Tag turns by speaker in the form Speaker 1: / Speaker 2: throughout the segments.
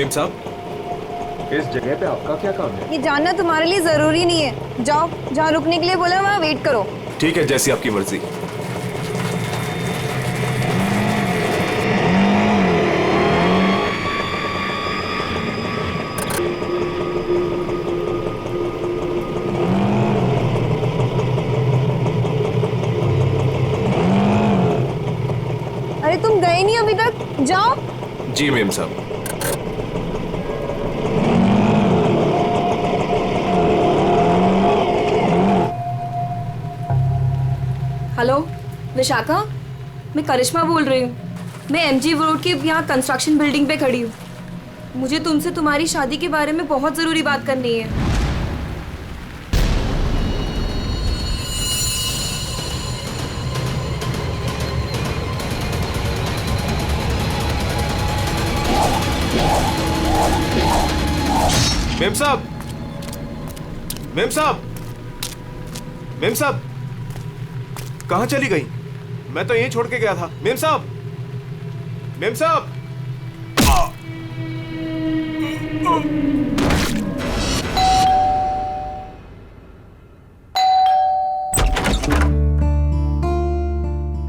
Speaker 1: Ma'am साहब,
Speaker 2: इस जगह पे आपका क्या काम है?
Speaker 3: ये जानना तुम्हारे लिए जरूरी नहीं है। जाओ, जहाँ रुकने के लिए बोला वहाँ वेट करो।
Speaker 1: ठीक है, जैसी आपकी मर्जी।
Speaker 3: अरे तुम गए नहीं अभी तक, जाओ।
Speaker 1: जी मेम साहब।
Speaker 4: हेलो विशाखा, मैं करिश्मा बोल रही हूँ। मैं एमजी रोड के यहाँ कंस्ट्रक्शन बिल्डिंग पे खड़ी हूँ। मुझे तुमसे तुम्हारी शादी के बारे में बहुत ज़रूरी बात करनी है।
Speaker 1: मेम साहब, मेम साहब, मेम साहब, कहाँ चली गई? मैं तो यहीं छोड़ के गया था। मेम साहब, मेम साहब।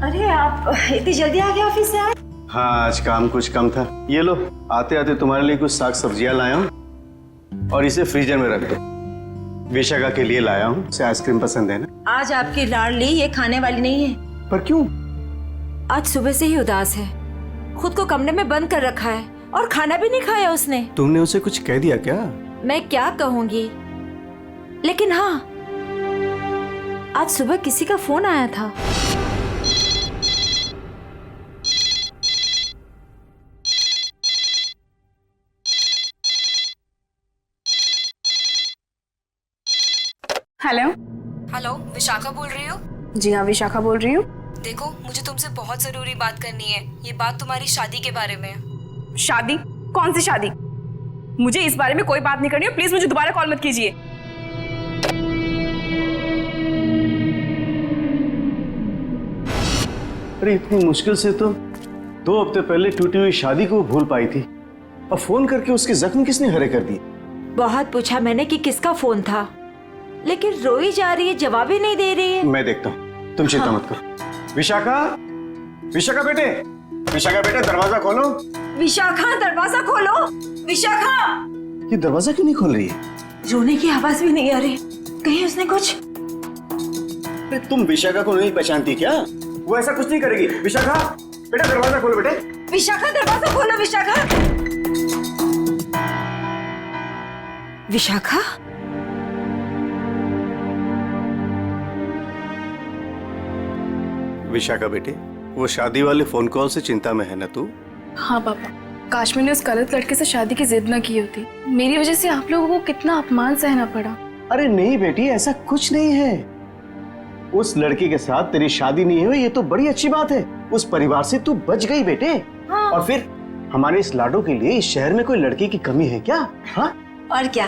Speaker 5: अरे आप इतनी जल्दी आ गए ऑफिस से?
Speaker 2: हाँ, आज काम कुछ कम था। ये लो, आते आते तुम्हारे लिए कुछ साग सब्जियां लाया हूँ और इसे फ्रीजर में रख दो। विशाखा के लिए लाया हूँ, उसे आइसक्रीम पसंद है ना?
Speaker 5: आज आपकी लाडली ये खाने वाली नहीं है।
Speaker 2: पर क्यों?
Speaker 5: आज सुबह से ही उदास है, खुद को कमरे में बंद कर रखा है और खाना भी नहीं खाया उसने।
Speaker 2: तुमने उसे कुछ कह दिया क्या?
Speaker 5: मैं क्या कहूंगी, लेकिन हाँ, आज सुबह किसी का फोन आया था।
Speaker 3: हेलो।
Speaker 4: हेलो, विशाखा बोल रही हो?
Speaker 3: जी हाँ, विशाखा बोल रही हूँ।
Speaker 4: देखो, मुझे तुमसे बहुत ज़रूरी बात करनी है। ये बात तुम्हारी शादी के बारे में है।
Speaker 3: शादी? कौन सी शादी? मुझे इस बारे में कोई बात नहीं करनी है। प्लीज मुझे दोबारा कॉल मत कीजिए।
Speaker 2: अरे इतनी मुश्किल से तो 2 हफ्ते पहले टूटी हुई शादी को भूल पाई थी, अब फोन करके उसके जख्म किसने हरे कर दिए?
Speaker 5: बहुत पूछा मैंने कि किसका फोन था, लेकिन रोई जा रही है, जवाब ही नहीं दे रही है।
Speaker 2: मैं देखता हूँ, तुम चिंता मत करो। विशाखा, विशाखा बेटे, विशाखा बेटे, दरवाजा खोलो।
Speaker 5: विशाखा, दरवाजा खोलो। विशाखा!
Speaker 2: ये दरवाजा क्यों नहीं खोल रही है?
Speaker 5: रोने की आवाज भी नहीं आ रही, कहीं उसने कुछ।
Speaker 2: अरे तुम विशाखा को नहीं पहचानती क्या? वो ऐसा कुछ नहीं करेगी। विशाखा बेटा, दरवाजा खोलो बेटे।
Speaker 5: विशाखा, दरवाजा खोलो। विशाखा! विशाखा?
Speaker 2: विशाखा बेटे, वो शादी वाले फोन कॉल से चिंता में है ना तू?
Speaker 6: हाँ पापा, काश मैंने उस गलत लड़के से शादी की जिद न की होती। मेरी वजह से आप लोगों को कितना अपमान सहना पड़ा।
Speaker 2: अरे नहीं बेटी, ऐसा कुछ नहीं है। उस लड़की के साथ तेरी शादी नहीं हुई, ये तो बड़ी अच्छी बात है। उस परिवार से तू बच गई बेटे।
Speaker 5: हाँ।
Speaker 2: और फिर हमारे इस लाडो के लिए इस शहर में कोई लड़की की कमी है क्या? हाँ?
Speaker 5: और क्या,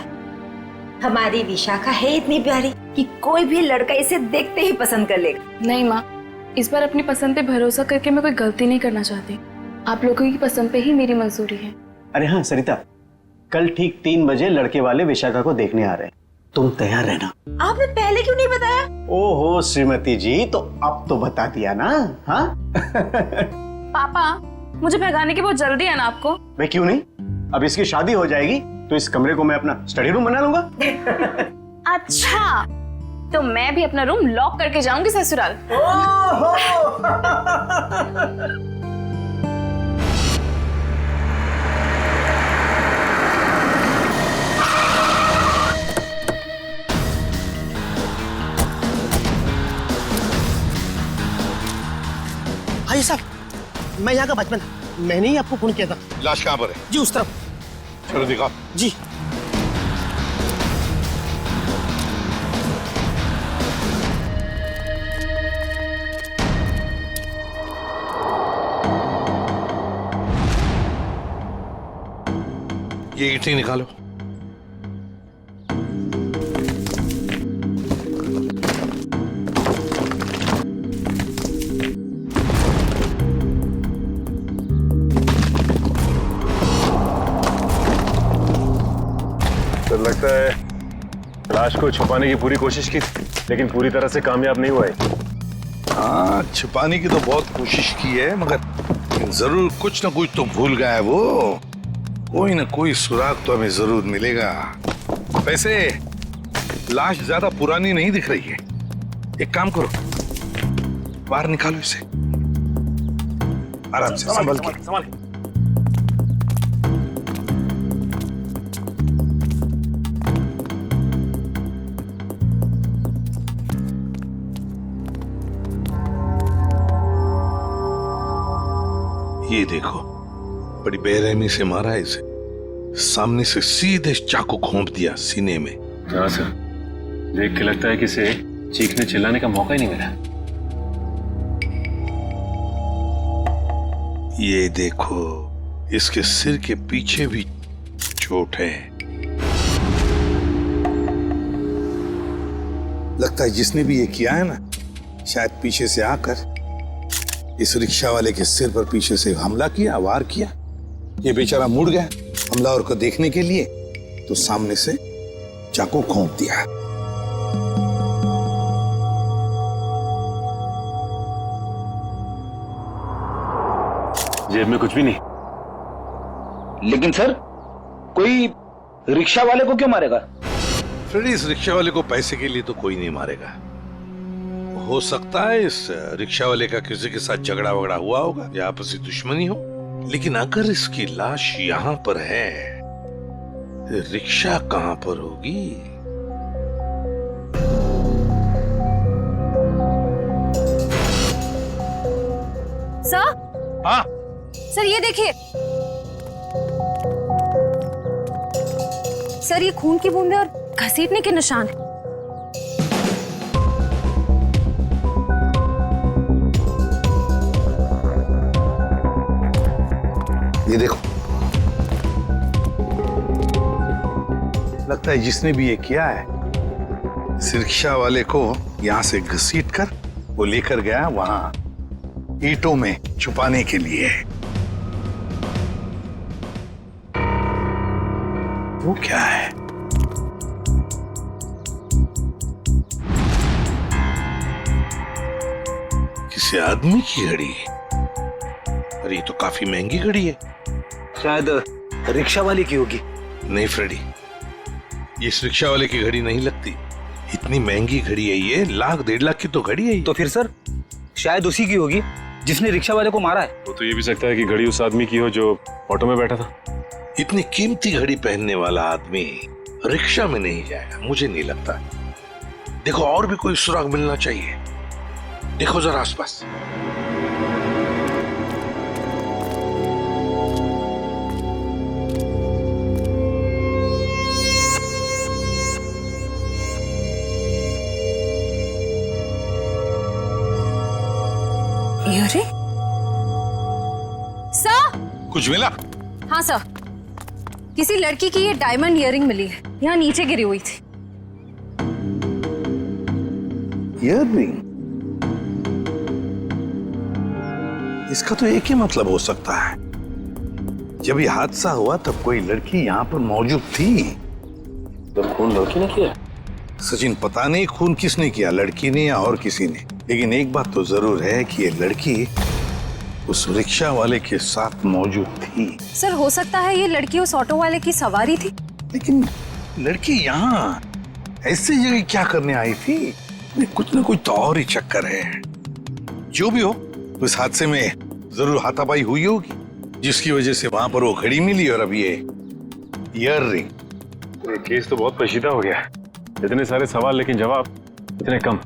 Speaker 5: हमारी विशाखा है इतनी प्यारी कि कोई भी लड़का इसे देखते ही पसंद कर लेगा।
Speaker 6: नहीं माँ, इस बार अपनी पसंद पे भरोसा करके मैं कोई गलती नहीं करना चाहती। आप लोगों की पसंद पे ही मेरी मंजूरी है।
Speaker 2: अरे हाँ सरिता, कल ठीक 3 बजे लड़के वाले विशाखा को देखने आ रहे हैं, तुम तैयार रहना।
Speaker 5: आपने पहले क्यों नहीं बताया?
Speaker 2: ओहो श्रीमती जी, तो अब तो बता दिया ना। हाँ?
Speaker 6: पापा, मुझे भगाने की बहुत जल्दी है ना आपको?
Speaker 2: मैं क्यों नहीं, अब इसकी शादी हो जाएगी तो इस कमरे को मैं अपना स्टडी रूम बना लूंगा।
Speaker 6: अच्छा, तो मैं भी अपना रूम लॉक करके जाऊंगी ससुराल।
Speaker 7: भाई साहब, मैं यहाँ का बचपन, मैंने ही आपको फोन किया था।
Speaker 8: लाश कहाँ पर है?
Speaker 7: जी उस तरफ।
Speaker 8: चलो दिखाओ।
Speaker 7: जी।
Speaker 8: ये ईंटें निकालो।
Speaker 9: तो लगता है लाश को छुपाने की पूरी कोशिश की, लेकिन पूरी तरह से कामयाब नहीं हुआ है।
Speaker 8: हाँ, छुपाने की तो बहुत कोशिश की है, मगर जरूर कुछ ना कुछ तो भूल गया है वो। कोई ना कोई सुराग तो हमें जरूर मिलेगा। वैसे लाश ज्यादा पुरानी नहीं दिख रही है। एक काम करो, बाहर निकालो इसे आराम से, संभल के। ये देखो, बड़ी बेरहमी से मारा है इसे। सामने से सीधे चाकू घोंप दिया सीने में।
Speaker 9: हाँ सर, देख के लगता है कि इसे चीखने चिल्लाने का मौका ही नहीं मिला।
Speaker 8: ये देखो, इसके सिर के पीछे भी चोट है। लगता है जिसने भी ये किया है ना, शायद पीछे से आकर इस रिक्शा वाले के सिर पर पीछे से हमला किया, वार किया। ये बेचारा मुड़ गया हमलावर को देखने के लिए, तो सामने से चाकू घोंप दिया।
Speaker 9: जेब में कुछ भी नहीं।
Speaker 10: लेकिन सर, कोई रिक्शा वाले को क्यों मारेगा?
Speaker 8: फ्रेडी, इस रिक्शा वाले को पैसे के लिए तो कोई नहीं मारेगा। हो सकता है इस रिक्शा वाले का किसी के साथ झगड़ा वगड़ा हुआ होगा या आपसी दुश्मनी हो, लेकिन अगर इसकी लाश यहाँ पर है, रिक्शा कहाँ पर होगी?
Speaker 5: सर,
Speaker 8: हाँ
Speaker 5: सर ये देखिए सर, ये खून की बूंदें और घसीटने के निशान हैं।
Speaker 8: ये देखो, लगता है जिसने भी ये किया है, इस रिक्शा वाले को यहां से घसीट कर वो लेकर गया वहां ईंटों में छुपाने के लिए। वो क्या है? किसी आदमी की घड़ी? अरे ये तो काफी महंगी घड़ी है।
Speaker 10: शायद रिक्शा वाले की होगी।
Speaker 8: नहीं फ्रेडी, ये इस रिक्शा वाले की घड़ी नहीं लगती। इतनी महंगी घड़ी है ये, 1,00,000-1.5 लाख की तो घड़ी है ये।
Speaker 10: तो फिर सर, शायद उसी की होगी जिसने रिक्शा वाले को मारा है।
Speaker 9: वो तो ये भी सकता है कि घड़ी उस आदमी की हो जो ऑटो में बैठा था।
Speaker 8: इतनी कीमती घड़ी पहनने वाला आदमी रिक्शा में नहीं जाएगा, मुझे नहीं लगता। देखो, और भी कोई सुराग मिलना चाहिए। देखो जरा आसपास।
Speaker 5: अरे सर,
Speaker 8: कुछ मिला?
Speaker 5: हाँ सर, किसी लड़की की ये डायमंड इयररिंग मिली है, यहाँ नीचे गिरी हुई थी।
Speaker 8: इयररिंग? इसका तो एक ही मतलब हो सकता है, जब ये हादसा हुआ तब कोई लड़की यहाँ पर मौजूद थी।
Speaker 9: तो खून लड़की ने किया?
Speaker 8: सचिन, पता नहीं खून किसने किया, लड़की ने या और किसी ने, लेकिन एक बात तो जरूर है कि ये लड़की उस रिक्शा वाले के साथ मौजूद थी।
Speaker 5: सर, हो सकता है ये लड़की उस ऑटो वाले की सवारी थी।
Speaker 8: लेकिन लड़की यहाँ ऐसी जगह क्या करने आई थी? कुछ ना कुछ तो और ही चक्कर है। जो भी हो, उस हादसे में जरूर हाथापाई हुई होगी, जिसकी वजह से वहां पर वो घड़ी मिली और अब ये इयररिंग।
Speaker 9: ये केस तो बहुत पेचीदा हो गया। इतने सारे सवाल लेकिन जवाब इतने कम।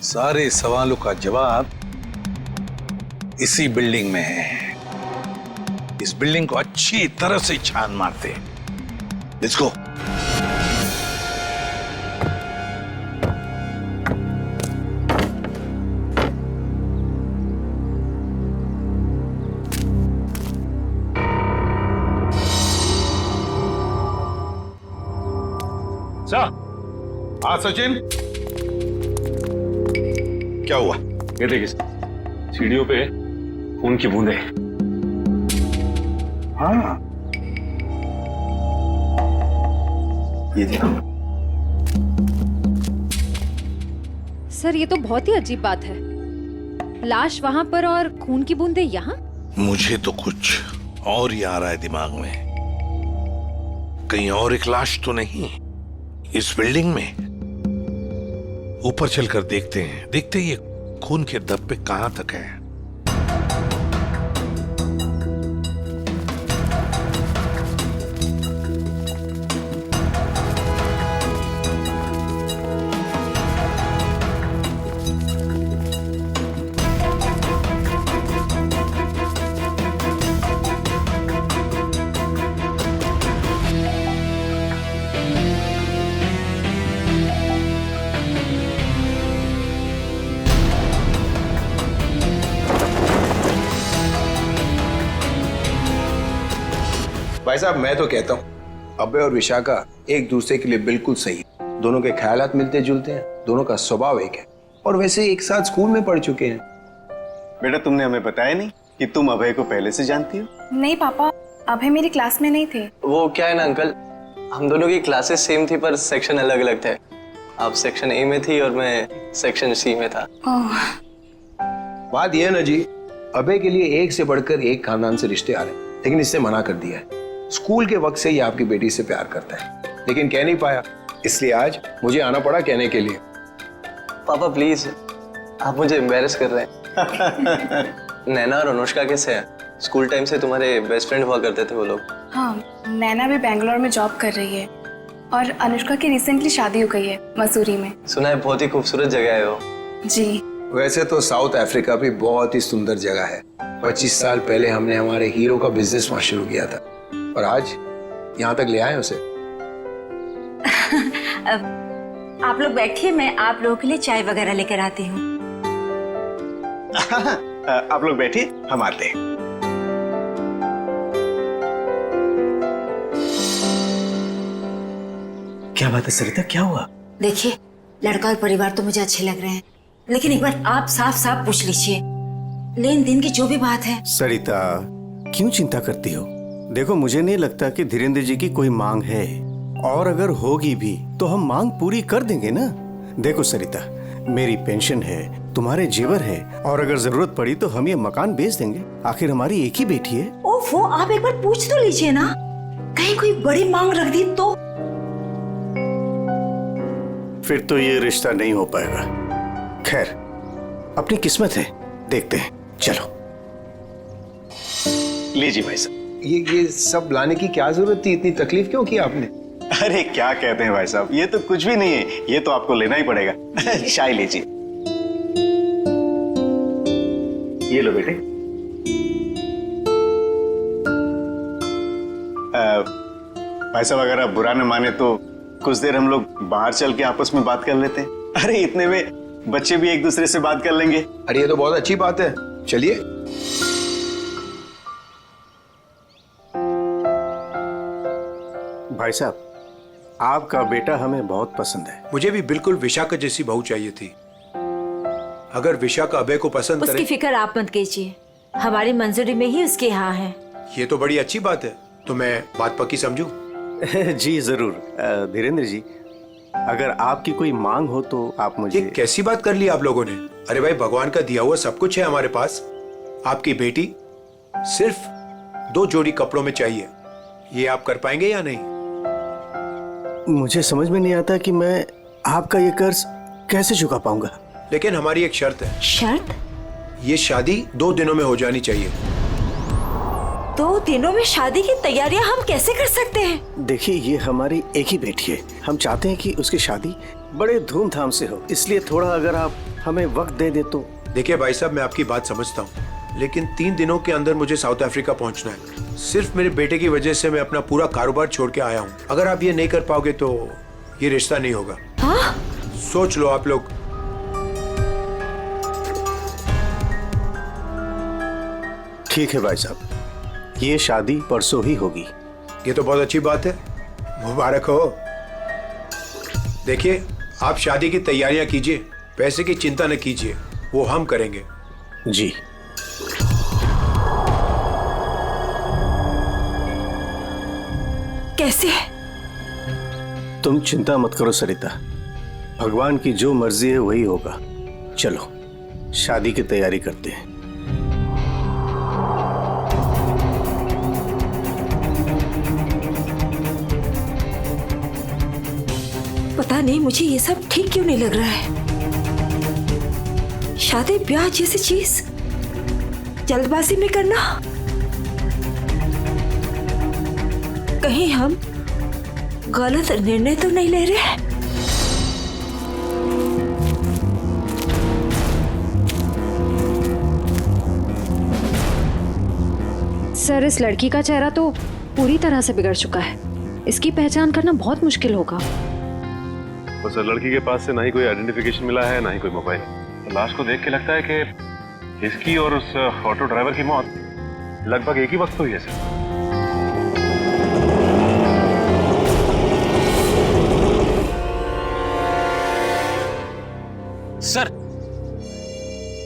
Speaker 8: सारे सवालों का जवाब इसी बिल्डिंग में है। इस बिल्डिंग को अच्छी तरह से छान मारते। Let's go. हाँ सचिन, क्या हुआ?
Speaker 9: ये देखिए, सीढ़ियों पे खून की बूंदें।
Speaker 8: हाँ,
Speaker 2: ये देखो।
Speaker 11: सर ये तो बहुत ही अजीब बात है, लाश वहां पर और खून की बूंदें यहाँ।
Speaker 8: मुझे तो कुछ और ही आ रहा है दिमाग में। कहीं और एक लाश तो नहीं इस बिल्डिंग में? ऊपर चलकर देखते हैं, देखते ये खून के धब्बे कहां तक है।
Speaker 12: भाई साहब मैं तो कहता हूँ अभय और विशाखा एक दूसरे के लिए बिल्कुल सही है। दोनों के ख्यालात मिलते जुलते हैं, दोनों का स्वभाव एक है और वैसे एक साथ स्कूल में पढ़ चुके हैं।
Speaker 2: बेटा तुमने हमें बताया नहीं कि तुम अभय को पहले से जानती हो?
Speaker 6: नहीं पापा, अभय मेरी क्लास में नहीं थे।
Speaker 13: वो क्या है ना अंकल, हम दोनों की क्लासेस सेम थी पर सेक्शन अलग अलग थे। आप सेक्शन ए में थी और मैं सेक्शन सी में था।
Speaker 12: बात यह है ना जी, अभय के लिए एक से बढ़कर एक खानदान से रिश्ते आ रहे हैं, लेकिन इससे मना कर दिया है। स्कूल के वक्त से ही आपकी बेटी से प्यार करता है, लेकिन कह नहीं पाया, इसलिए आज मुझे आना पड़ा कहने के लिए।
Speaker 13: पापा प्लीज, आप मुझे एम्बैरेस कर रहे हैं। नैना और अनुष्का कैसे हैं? स्कूल टाइम से तुम्हारे बेस्ट फ्रेंड हुआ करते थे वो लोग।
Speaker 6: हाँ, नैना भी बेंगलोर में जॉब कर रही है और अनुष्का की रिसेंटली शादी हो गई है मसूरी में।
Speaker 13: सुना है बहुत ही खूबसूरत जगह है वो।
Speaker 6: जी।
Speaker 12: वैसे तो साउथ अफ्रीका भी बहुत ही सुंदर जगह है। 25 साल पहले हमने हमारे हीरो का बिजनेस वहां शुरू किया था और आज यहाँ तक ले आए उसे।
Speaker 5: आप लोग बैठिए, मैं आप लोगों के लिए चाय वगैरह लेकर आती हूँ।
Speaker 2: आप लोग बैठिए, हम आते हैं। क्या बात है सरिता, क्या हुआ?
Speaker 5: देखिए, लड़का और परिवार तो मुझे अच्छे लग रहे हैं, लेकिन एक बार आप साफ साफ पूछ लीजिए, लेन देन की जो भी बात है।
Speaker 2: सरिता क्यों चिंता करती हो? देखो मुझे नहीं लगता कि धीरेन्द्र जी की कोई मांग है, और अगर होगी भी तो हम मांग पूरी कर देंगे ना। देखो सरिता, मेरी पेंशन है, तुम्हारे जेवर है, और अगर जरूरत पड़ी तो हम ये मकान बेच देंगे। आखिर हमारी एक ही बेटी है।
Speaker 5: ओफो, आप एक बार पूछ तो लीजिए ना, कहीं कोई बड़ी मांग रख दी तो।
Speaker 2: फिर तो ये रिश्ता नहीं हो पाएगा। खैर, अपनी किस्मत है, देखते हैं। चलो लीजिए भाई साहब।
Speaker 12: ये सब लाने की क्या जरूरत थी? इतनी तकलीफ क्यों की आपने?
Speaker 2: अरे क्या कहते हैं भाई साहब, ये तो कुछ भी नहीं है, ये तो आपको लेना ही पड़ेगा। चाय लीजिए। ये लो बेटे। भाई साहब अगर आप बुरा न माने तो कुछ देर हम लोग बाहर चल के आपस में बात कर लेते हैं। अरे इतने में बच्चे भी एक दूसरे से बात कर लेंगे।
Speaker 12: अरे ये तो बहुत अच्छी बात है, चलिए।
Speaker 2: भाई साहब, आपका बेटा हमें बहुत पसंद है।
Speaker 14: मुझे भी बिल्कुल विशाखा जैसी बहू चाहिए थी। अगर विशाखा अभय को पसंद करे।
Speaker 5: उसकी फिक्र आप मत कीजिए, हमारी मंजूरी में ही उसके यहाँ है।
Speaker 14: ये तो बड़ी अच्छी बात है, तो मैं बात पक्की समझूं?
Speaker 2: जी जरूर। धीरेन्द्र जी, अगर आपकी कोई मांग हो तो आप मुझे।
Speaker 14: ये कैसी बात कर ली आप लोगों ने? अरे भाई, भगवान का दिया हुआ सब कुछ है हमारे पास। आपकी बेटी सिर्फ 2 जोड़ी कपड़ों में चाहिए, ये आप कर पाएंगे या नहीं?
Speaker 2: मुझे समझ में नहीं आता कि मैं आपका ये कर्ज कैसे चुका पाऊंगा।
Speaker 14: लेकिन हमारी एक शर्त है।
Speaker 5: शर्त?
Speaker 14: ये शादी 2 दिनों में हो जानी चाहिए।
Speaker 5: 2 दिनों में शादी की तैयारियां हम कैसे कर सकते हैं?
Speaker 2: देखिए, ये हमारी एक ही बेटी है, हम चाहते हैं कि उसकी शादी बड़े धूमधाम से हो, इसलिए थोड़ा अगर आप हमें वक्त दे दे तो।
Speaker 14: देखिए भाई साहब, मैं आपकी बात समझता हूँ, लेकिन 3 दिनों के अंदर मुझे साउथ अफ्रीका पहुंचना है। सिर्फ मेरे बेटे की वजह से मैं अपना पूरा कारोबार छोड़ के आया हूँ। अगर आप ये नहीं कर पाओगे तो ये रिश्ता नहीं होगा।
Speaker 5: हाँ?
Speaker 14: सोच लो आप लोग।
Speaker 2: ठीक है भाई साहब, ये शादी परसों ही होगी।
Speaker 14: ये तो बहुत अच्छी बात है, मुबारक हो। देखिए, आप शादी की तैयारियां कीजिए, पैसे की चिंता न कीजिए, वो हम करेंगे।
Speaker 2: जी।
Speaker 5: कैसे?
Speaker 2: तुम चिंता मत करो सरिता, भगवान की जो मर्जी है वही होगा। चलो शादी की तैयारी करते हैं।
Speaker 5: पता नहीं मुझे ये सब ठीक क्यों नहीं लग रहा है। शादी ब्याह जैसी चीज जल्दबाजी में करना, कहीं हम गलत निर्णय तो नहीं ले रहे?
Speaker 11: सर, इस लड़की का चेहरा तो पूरी तरह से बिगड़ चुका है। इसकी पहचान करना बहुत मुश्किल होगा।
Speaker 9: बस लड़की के पास से ना ही कोई आइडेंटिफिकेशन मिला है, ना ही कोई मोबाइल। तो लाश को देख के लगता है कि इसकी और उस ऑटो ड्राइवर की मौत लगभग एक ही वक्त हुई है
Speaker 10: सर।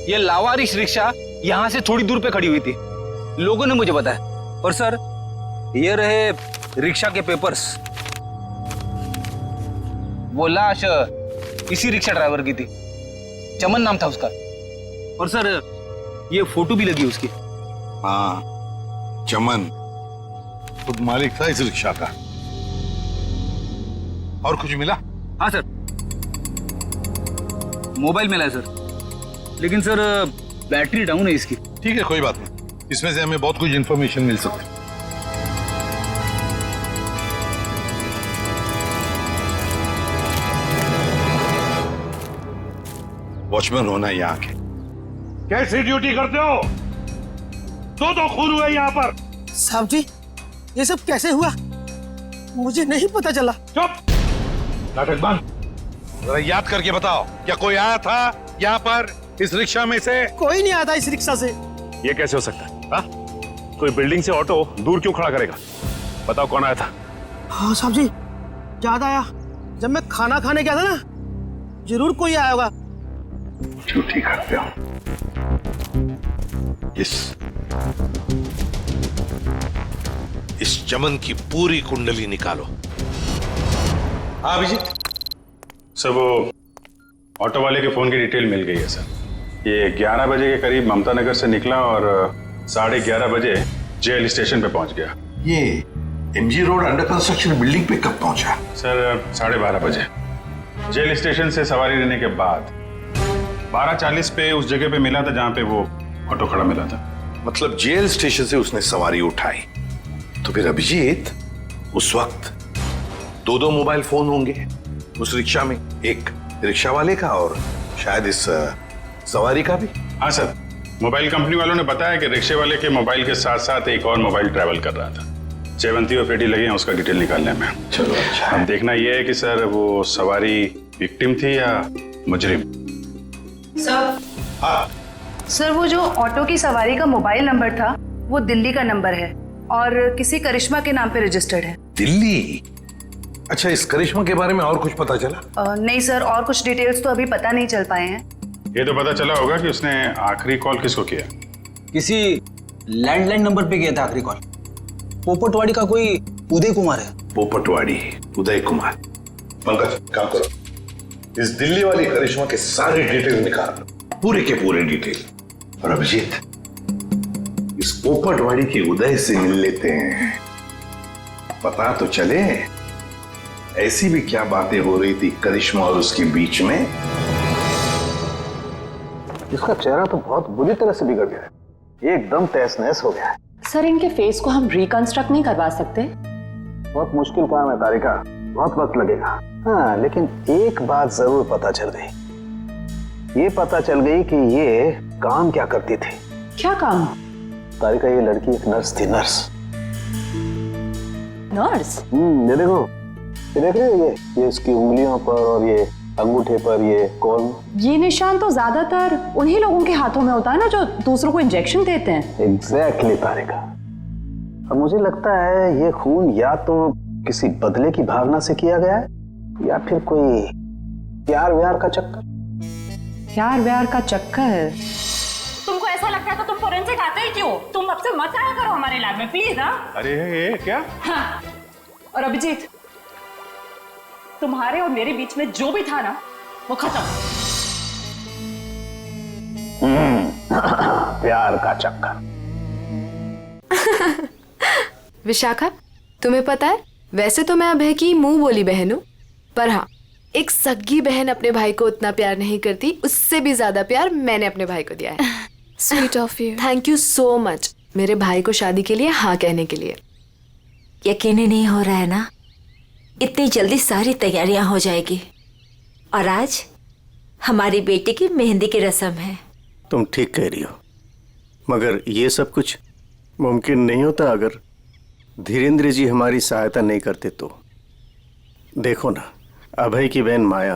Speaker 10: ये लावारिश रिक्शा यहाँ से थोड़ी दूर पे खड़ी हुई थी, लोगों ने मुझे बताया। और सर, ये रहे रिक्शा के पेपर्स। वो लाश इसी रिक्शा ड्राइवर की थी, चमन नाम था उसका। और सर, ये फोटो भी लगी उसकी।
Speaker 8: हाँ, चमन खुद मालिक था इस रिक्शा का। और कुछ मिला?
Speaker 10: हाँ सर, मोबाइल मिला है सर, लेकिन सर बैटरी डाउन है इसकी।
Speaker 8: ठीक है, कोई बात नहीं, इसमें से हमें बहुत कुछ इंफॉर्मेशन मिल सकती है। वॉचमैन होना यहाँ के। कैसी ड्यूटी करते हो? दो खून हुए यहाँ पर।
Speaker 7: साहब जी, ये सब कैसे हुआ? मुझे नहीं पता चला।
Speaker 8: चुप, नाटक बंद। जरा याद करके बताओ, क्या कोई आया था यहाँ पर इस रिक्शा में से?
Speaker 7: कोई नहीं आया था इस रिक्शा से।
Speaker 9: ये कैसे हो सकता है? हाँ? कोई बिल्डिंग से ऑटो दूर क्यों खड़ा करेगा? बताओ कौन आया था?
Speaker 7: हाँ साहब जी, याद आया, जब मैं खाना खाने गया था ना, जरूर कोई आया होगा।
Speaker 8: झूठी करते हो। इस चमन की पूरी कुंडली निकालो। हाँ अभिजीत।
Speaker 9: सर, वो ऑटो वाले के फोन की डिटेल मिल गई है सर। ये 11 बजे के करीब ममता नगर से निकला और 11:30 बजे जेएल स्टेशन पे पहुंच गया।
Speaker 8: ये MG road under construction building पे कब पहुंचा?
Speaker 9: सर 12:30 बजे। जेल स्टेशन से सवारी लेने के बाद 12:40 पे उस जगह पे मिला था जहां पे वो ऑटो खड़ा मिला था।
Speaker 8: मतलब जेल स्टेशन से उसने सवारी उठाई, तो फिर अभिजीत उस वक्त दो मोबाइल फोन होंगे उस रिक्शा में, एक रिक्शा वाले का और शायद इस सवारी का भी।
Speaker 9: हाँ सर, मोबाइल कंपनी वालों ने बताया कि रिक्शे वाले के मोबाइल के साथ साथ एक और मोबाइल ट्रैवल कर रहा था। जयवंती और पेटी लगे हैं उसका डिटेल निकालने में।
Speaker 8: चलो अच्छा।
Speaker 9: अब देखना यह है कि सर वो सवारी विक्टिम थी या मुजरिम।
Speaker 6: सर,
Speaker 8: हाँ
Speaker 6: सर, वो जो ऑटो की सवारी का मोबाइल नंबर था वो दिल्ली का नंबर है और किसी करिश्मा के नाम पे रजिस्टर्ड है।
Speaker 8: दिल्ली? अच्छा, इस करिश्मा के बारे में और कुछ पता चला?
Speaker 6: नहीं सर, और कुछ डिटेल्स तो अभी पता नहीं चल पाए हैं।
Speaker 9: ये तो पता चला होगा कि उसने आखिरी कॉल किसको किया।
Speaker 10: किसी लैंडलाइन नंबर पे किया था आखिरी कॉल। पोपटवाड़ी का कोई उदय कुमार है।
Speaker 8: पोपटवाड़ी उदय कुमार। पंकज काम करो, इस दिल्ली वाली करिश्मा के सारे डिटेल निकाल, पूरे के पूरे डिटेल। और अभिजीत, इस पोपटवाड़ी के उदय से मिल लेते हैं, पता तो चले ऐसी भी क्या बातें हो रही थी करिश्मा और उसके बीच में।
Speaker 12: इसका चेहरा तो बहुत बुरी तरह से बिगड़ गया है, एकदम तहस नहस हो गया है।
Speaker 15: सर, इनके फेस को हम रिकंस्ट्रक्ट नहीं करवा सकते?
Speaker 12: बहुत मुश्किल काम है तारिका, बहुत वक्त लगेगा। हाँ, लेकिन एक बात जरूर पता चल गई। ये पता चल गई कि ये काम क्या करती थी।
Speaker 15: क्या काम?
Speaker 12: तारिका, ये लड़की एक नर्स थी। नर्स? ये देखो, ये देख रहे हो, ये इसकी उंगलियों पर और ये अंगूठे पर ये कॉल।
Speaker 15: ये निशान तो ज्यादातर उन्हीं लोगों के हाथों में होता है ना जो दूसरों को इंजेक्शन देते हैं।
Speaker 12: एग्जैक्टली तारिका। अब मुझे लगता है ये खून या तो किसी बदले की भावना से किया गया है या फिर कोई प्यार व्यार का चक्कर।
Speaker 15: प्यार व्यार का चक्कर?
Speaker 16: तुमको ऐसा लगता है तो तुम फोरेंसिक आते ही क्यों? तुम अब से मत आया करो हमारे लैब में प्लीज। हाँ,
Speaker 9: अरे ये क्या?
Speaker 16: हाँ। और अभिजीत, तुम्हारे और मेरे बीच में जो भी था ना वो खत्म।
Speaker 8: प्यार का चक्कर।
Speaker 6: विशाखा, तुम्हें पता है वैसे तो मैं अभय की मुंह बोली बहन हूँ, पर हाँ, एक सगी बहन अपने भाई को उतना प्यार नहीं करती, उससे भी ज्यादा प्यार मैंने अपने भाई को दिया है। Sweet of you. Thank you so much मेरे भाई को शादी के लिए हाँ कहने के लिए।
Speaker 5: यकीन ही नहीं हो रहा है ना, इतनी जल्दी सारी तैयारियां हो जाएगी। और आज हमारी बेटी की मेहंदी की रस्म है।
Speaker 2: तुम ठीक कह रही हो, मगर ये सब कुछ मुमकिन नहीं होता अगर धीरेन्द्र जी हमारी सहायता नहीं करते तो। देखो ना, अभय की बहन माया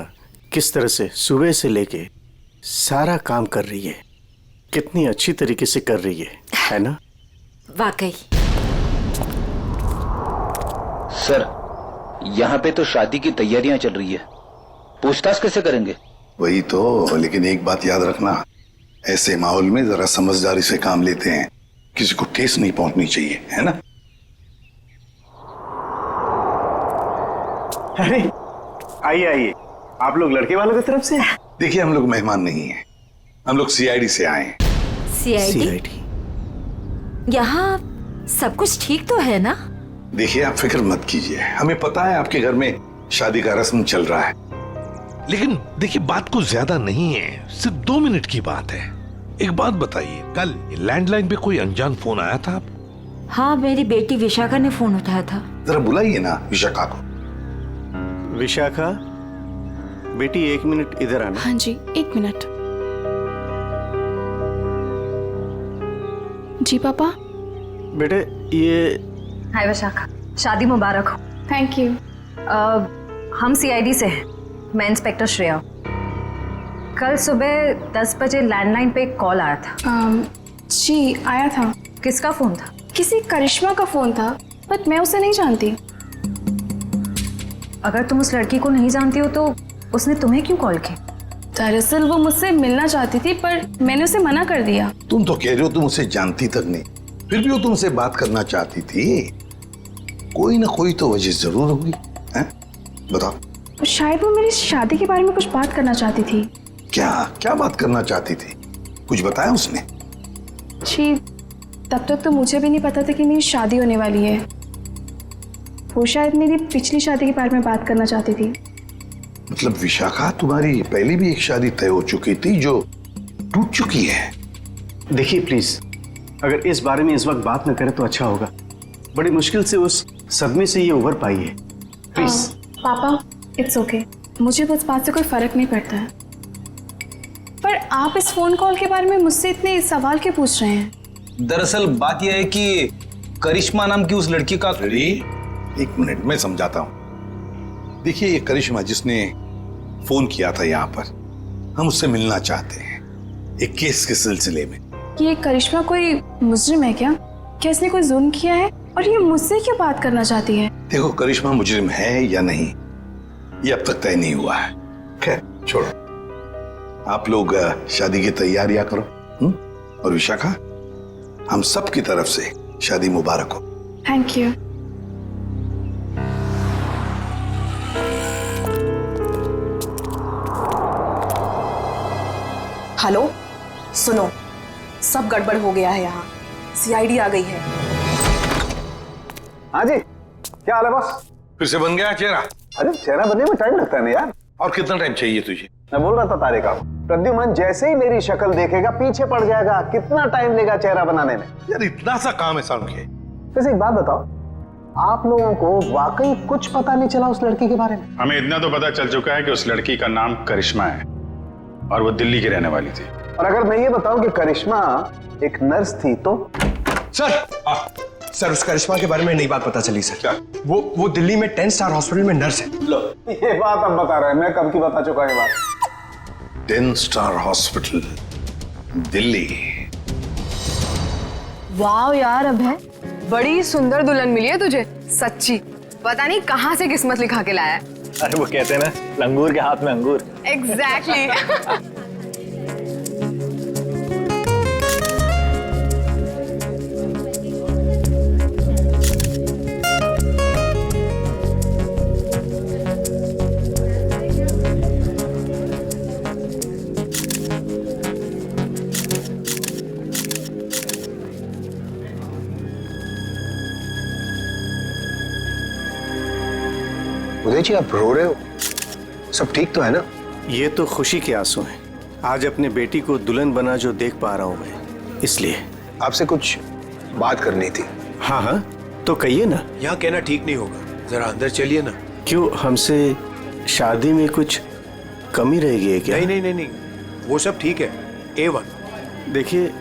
Speaker 2: किस तरह से सुबह से लेके सारा काम कर रही है, कितनी अच्छी तरीके से कर रही है ना?
Speaker 5: वाकई।
Speaker 10: सर, यहाँ पे तो शादी की तैयारियां चल रही है, पूछताछ कैसे करेंगे?
Speaker 8: वही तो, लेकिन एक बात याद रखना, ऐसे माहौल में जरा समझदारी से काम लेते हैं, किसी को ठेस नहीं पहुंचनी चाहिए, है ना?
Speaker 1: अरे आइए आइए, आप लोग लड़के वालों की तरफ से?
Speaker 8: देखिए, हम लोग मेहमान नहीं हैं, हम लोग सीआईडी से आए हैं।
Speaker 5: सीआईडी? यहाँ सब कुछ ठीक तो है ना?
Speaker 8: देखिए, आप फिक्र मत कीजिए, हमें पता है आपके घर में शादी का रस्म चल रहा है, लेकिन देखिए बात को ज्यादा नहीं है, सिर्फ 2 मिनट की बात है। एक बात बताइए, कल लैंडलाइन पे कोई अनजान फोन आया था आपको?
Speaker 5: हाँ, मेरी बेटी विशाखा ने फोन उठाया था।
Speaker 8: जरा बुलाइए ना विशाखा को।
Speaker 2: विशाखा बेटी, 1 मिनट इधर आना।
Speaker 6: हाँ जी, 1 मिनट। जी पापा।
Speaker 2: बेटे ये।
Speaker 17: हाय विशाखा, शादी मुबारक हो।
Speaker 6: Thank you.
Speaker 17: हम सीआईडी से हैं, मैं इंस्पेक्टर श्रेया। कल सुबह 10 बजे लैंडलाइन पे एक कॉल आया था।
Speaker 6: जी आया था।
Speaker 17: किसका फोन था?
Speaker 6: किसी करिश्मा का फोन था, बट मैं उसे नहीं जानती।
Speaker 17: अगर तुम उस लड़की को नहीं जानती हो तो उसने तुम्हें क्यों कॉल की?
Speaker 6: दरअसल वो मुझसे मिलना चाहती थी, पर मैंने उसे मना कर दिया।
Speaker 8: तुम तो कह रहे हो तुम उसे जानती तक नहीं, फिर भी वो तुमसे बात करना चाहती थी। कोई ना कोई तो वजह जरूर होगी, हैं? बताओ।
Speaker 6: शायद वो मेरी शादी के बारे में कुछ बात करना चाहती थी।
Speaker 8: क्या क्या बात करना चाहती थी? कुछ बताया उसने?
Speaker 6: जी, तब तक तो मुझे भी नहीं पता था कि मेरी शादी होने वाली है। वो शायद मेरी पिछली शादी के बारे में बात करना चाहती थी।
Speaker 8: मतलब विशाखा, तुम्हारी पहले भी एक शादी तय हो चुकी थी जो टूट चुकी है।
Speaker 2: देखिए प्लीज, अगर इस बारे में इस वक्त बात न करें तो अच्छा होगा। बड़ी मुश्किल से उस सदमे से ये उभर पाई है। प्लीज।
Speaker 6: पापा, इट्स ओके, मुझे उस बात से कोई फर्क नहीं पड़ता है। पर आप इस फोन कॉल के बारे में मुझसे इतने सवाल क्यों पूछ रहे हैं?
Speaker 10: दरअसल बात यह है कि करिश्मा नाम की उस लड़की का।
Speaker 8: एक मिनट, मैं समझाता हूँ। देखिए, ये करिश्मा जिसने फोन किया था यहाँ पर, हम उससे मिलना चाहते हैं एक केस के सिलसिले में।
Speaker 6: ये करिश्मा कोई मुजरिम है क्या? क्या इसने कोई जुल्म किया है और ये मुझसे क्यों बात करना चाहती है?
Speaker 8: देखो, करिश्मा मुजरिम है या नहीं ये अब तक तय नहीं हुआ है। खैर छोड़ो, आप लोग शादी की तैयारियां करो। और विशाखा, हम सब की तरफ से शादी मुबारक हो।
Speaker 6: Thank you.
Speaker 3: हेलो, सुनो, सब गड़बड़ हो गया है यहाँ। सीआईडी आ गई है।
Speaker 14: हाँ जी, क्या हाल है बॉस?
Speaker 8: फिर से बन गया चेहरा?
Speaker 14: अरे चेहरा बनने में टाइम लगता है ना यार।
Speaker 8: और कितना टाइम चाहिए तुझे?
Speaker 14: मैं बोल रहा था तारे का, प्रद्युमन जैसे ही मेरी शक्ल देखेगा पीछे पड़ जाएगा। कितना टाइम लेगा चेहरा बनाने में?
Speaker 8: यार इतना सा काम है साउंड के।
Speaker 14: वैसे एक बात बताओ, आप लोगों को वाकई कुछ पता नहीं चला उस लड़की के बारे में?
Speaker 9: हमें इतना तो पता चल चुका है कि उस लड़की का नाम करिश्मा है और वो दिल्ली की रहने वाली थी।
Speaker 14: और अगर मैं ये बताऊं कि करिश्मा एक नर्स थी तो?
Speaker 18: सर, उस करिश्मा के बारे में नई बात पता चली सर। क्या? वो दिल्ली में 10 स्टार हॉस्पिटल में नर्स है।
Speaker 14: लो, ये बात अब बता रहे हैं, मैं कब की बता चुका ये बात।
Speaker 8: 10 स्टार हॉस्पिटल दिल्ली।
Speaker 6: वाह यार अभय, बड़ी सुंदर दुल्हन मिली है तुझे, सच्ची। पता नहीं कहाँ से किस्मत लिखा के लाया है।
Speaker 18: अरे वो कहते हैं ना, लंगूर के हाथ में अंगूर।
Speaker 6: एग्जैक्टली।
Speaker 12: जी आप रो रहे हो? सब ठीक तो है ना?
Speaker 2: ये तो खुशी के आंसू हैं। आज अपने बेटी को दुल्हन बना जो देख पा रहा हूं मैं, इसलिए।
Speaker 12: आपसे कुछ बात करनी थी।
Speaker 2: हाँ हाँ, तो कहिए ना।
Speaker 14: यहाँ कहना ठीक नहीं होगा, जरा अंदर चलिए ना।
Speaker 2: क्यों, हमसे शादी में कुछ कमी रहेगी है क्या?
Speaker 14: नहीं नहीं नहीं नहीं, वो सब ठीक है, A1।
Speaker 2: देखिए,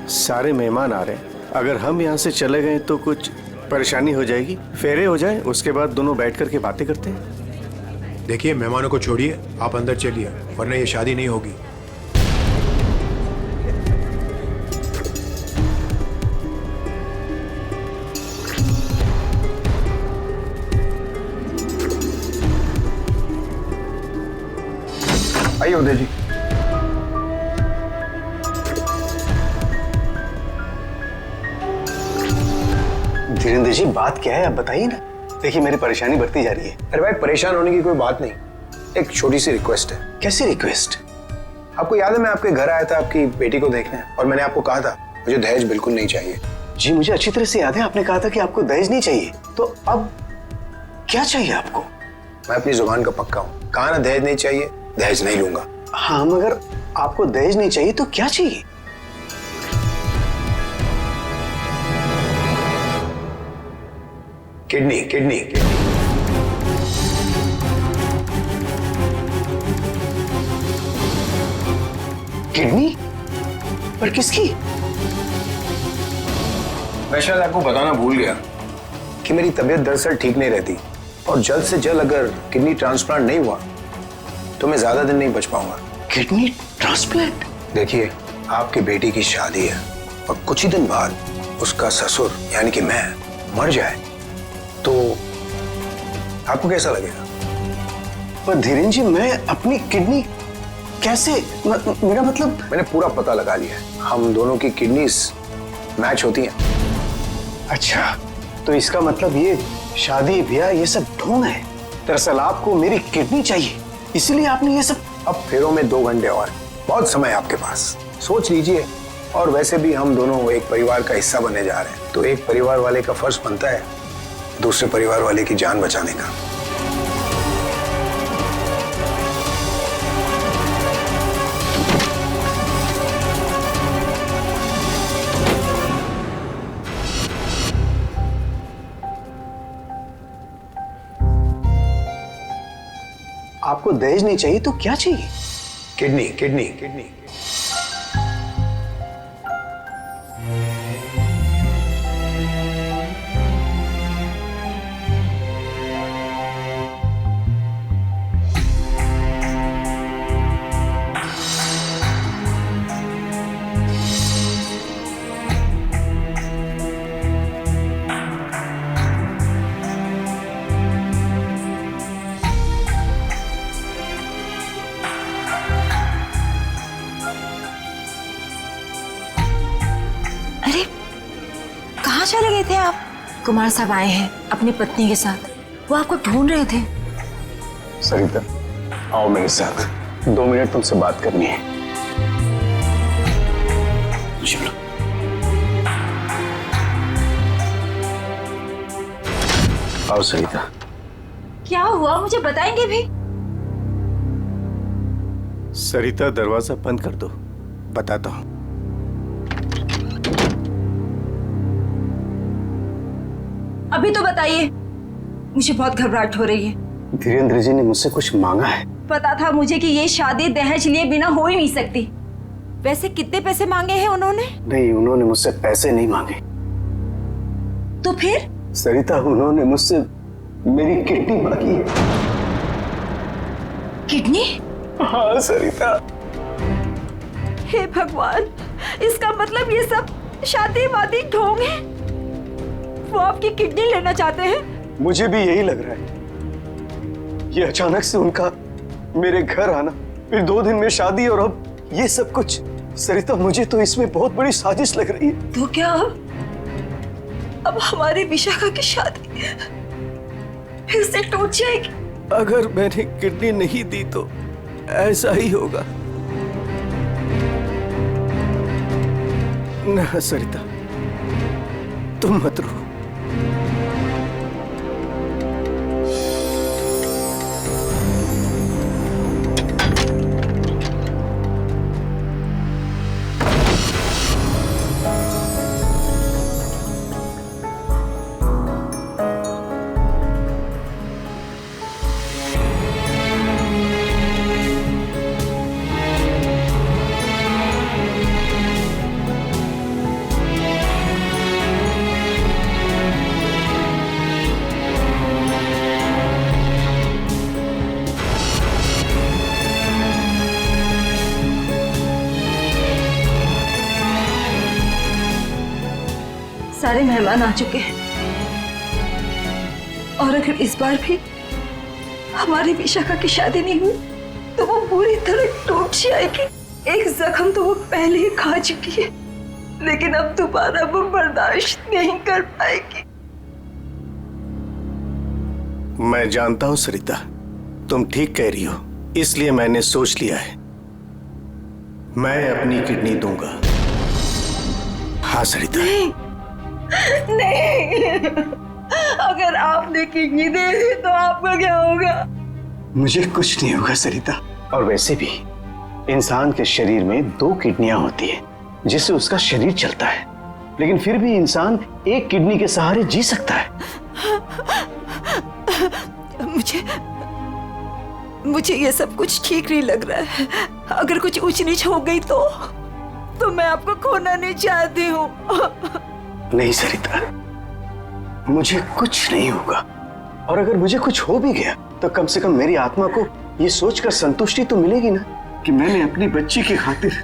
Speaker 2: सारे मेहमान आ रहे हैं, अगर हम यहाँ से चले गए तो कुछ परेशानी हो जाएगी। फेरे हो जाए, उसके बाद दोनों बैठ करके बातें करते हैं।
Speaker 14: देखिए, मेहमानों को छोड़िए, आप अंदर चलिए, वरना ये शादी नहीं होगी।
Speaker 12: आइए उदय जी।
Speaker 2: धीरेन्द्र जी, बात क्या है आप बताइए ना। देखिए, मेरी परेशानी बढ़ती जा रही है।
Speaker 12: अरे भाई, परेशान होने की कोई बात नहीं, एक छोटी सी रिक्वेस्ट है।
Speaker 2: कैसी रिक्वेस्ट?
Speaker 12: आपको याद है मैं आपके घर आया था आपकी बेटी को देखने, और मैंने आपको कहा था मुझे दहेज बिल्कुल नहीं चाहिए।
Speaker 2: जी मुझे अच्छी तरह से याद है, आपने कहा था कि आपको दहेज नहीं चाहिए। तो अब क्या चाहिए आपको?
Speaker 12: मैं अपनी जुबान का पक्का हूँ, कहा ना दहेज नहीं चाहिए, दहेज नहीं लूंगा।
Speaker 2: हाँ, मगर आपको दहेज नहीं चाहिए तो क्या चाहिए?
Speaker 12: Kidney kidney kidney.
Speaker 2: किडनी? पर किसकी?
Speaker 12: मैं शायद आपको बताना भूल गया कि मेरी तबीयत दरअसल ठीक नहीं रहती, और जल्द से जल्द अगर किडनी ट्रांसप्लांट नहीं हुआ तो मैं ज्यादा दिन नहीं बच पाऊंगा।
Speaker 2: Kidney transplant?
Speaker 12: देखिए, आपकी बेटी की शादी है और कुछ ही दिन बाद उसका ससुर यानी कि मैं मर जाए तो आपको कैसा लगेगा?
Speaker 2: पर धीरेन्द्र जी, मैं अपनी किडनी कैसे, मेरा मतलब।
Speaker 12: मैंने पूरा पता लगा लिया है, हम दोनों की किडनीज मैच होती हैं।
Speaker 2: अच्छा, तो इसका मतलब ये शादी ब्याह ये सब ढोंग है। दरअसल आपको मेरी किडनी चाहिए, इसलिए आपने ये सब।
Speaker 12: अब फेरों में 2 घंटे और, बहुत समय आपके पास, सोच लीजिए। और वैसे भी हम दोनों एक परिवार का हिस्सा बनने जा रहे हैं, तो एक परिवार वाले का फर्ज बनता है दूसरे परिवार वाले की जान बचाने का।
Speaker 2: आपको दहेज नहीं चाहिए तो क्या चाहिए?
Speaker 12: Kidney kidney kidney.
Speaker 5: चले गए थे आप? कुमार साहब आए हैं अपनी पत्नी के साथ, वो आपको ढूंढ रहे थे।
Speaker 2: सरिता, आओ मेरे साथ, 2 मिनट तुमसे बात करनी है। चलो। आओ सरिता।
Speaker 5: क्या हुआ, मुझे बताएंगे भी?
Speaker 2: सरिता, दरवाजा बंद कर दो, बताता हूं।
Speaker 5: अभी तो बताइए, मुझे बहुत घबराहट हो रही है।
Speaker 2: धीरेन्द्र जी ने मुझसे कुछ मांगा है।
Speaker 5: पता था मुझे कि ये शादी दहेज लिए बिना हो ही नहीं सकती। वैसे कितने पैसे मांगे हैं उन्होंने?
Speaker 2: नहीं, उन्होंने मुझसे पैसे नहीं मांगे।
Speaker 5: तो फिर?
Speaker 2: सरिता, उन्होंने मुझसे मेरी किडनी मांगी है।
Speaker 5: किडनी?
Speaker 2: हाँ सरिता।
Speaker 5: हे भगवान, इसका मतलब ये सब शादी वादी ढोंग है। वो आपकी किडनी लेना चाहते हैं?
Speaker 2: मुझे भी यही लग रहा है। ये अचानक से उनका मेरे घर आना, फिर 2 दिन में शादी, और अब ये सब कुछ। सरिता, मुझे तो इसमें बहुत बड़ी साजिश लग रही है।
Speaker 5: तो क्या अब हमारी विशाखा की शादी फिर से टूट जाएगी?
Speaker 2: अगर मैंने किडनी नहीं दी तो ऐसा ही होगा। ना सरिता, तुम मत रो।
Speaker 19: सारे मेहमान आ चुके हैं और अगर इस बार भी हमारी विशाखा की शादी नहीं हुई तो वो पूरी तरह टूट जाएगी। एक जख्म तो वो पहले ही खा चुकी है, लेकिन अब दोबारा वो बर्दाश्त नहीं कर पाएगी।
Speaker 2: मैं जानता हूं सरिता, तुम ठीक कह रही हो, इसलिए मैंने सोच लिया है मैं अपनी किडनी दूंगा। हाँ सरिता।
Speaker 19: नहीं, अगर आपने किडनी दे दी तो आपका क्या होगा?
Speaker 2: मुझे कुछ नहीं होगा सरिता। और वैसे भी इंसान के शरीर में 2 किडनियां होती है जिससे उसका शरीर चलता है, लेकिन फिर भी इंसान एक किडनी के सहारे जी सकता है।
Speaker 19: मुझे ये सब कुछ ठीक नहीं लग रहा है। अगर कुछ ऊंच नीच हो गई तो मैं आपको खोना नहीं चाहती हूँ।
Speaker 2: नहीं सरिता, मुझे कुछ नहीं होगा, और अगर मुझे कुछ हो भी गया तो कम से कम मेरी आत्मा को ये सोचकर संतुष्टि तो मिलेगी ना कि मैंने अपनी बच्ची की खातिर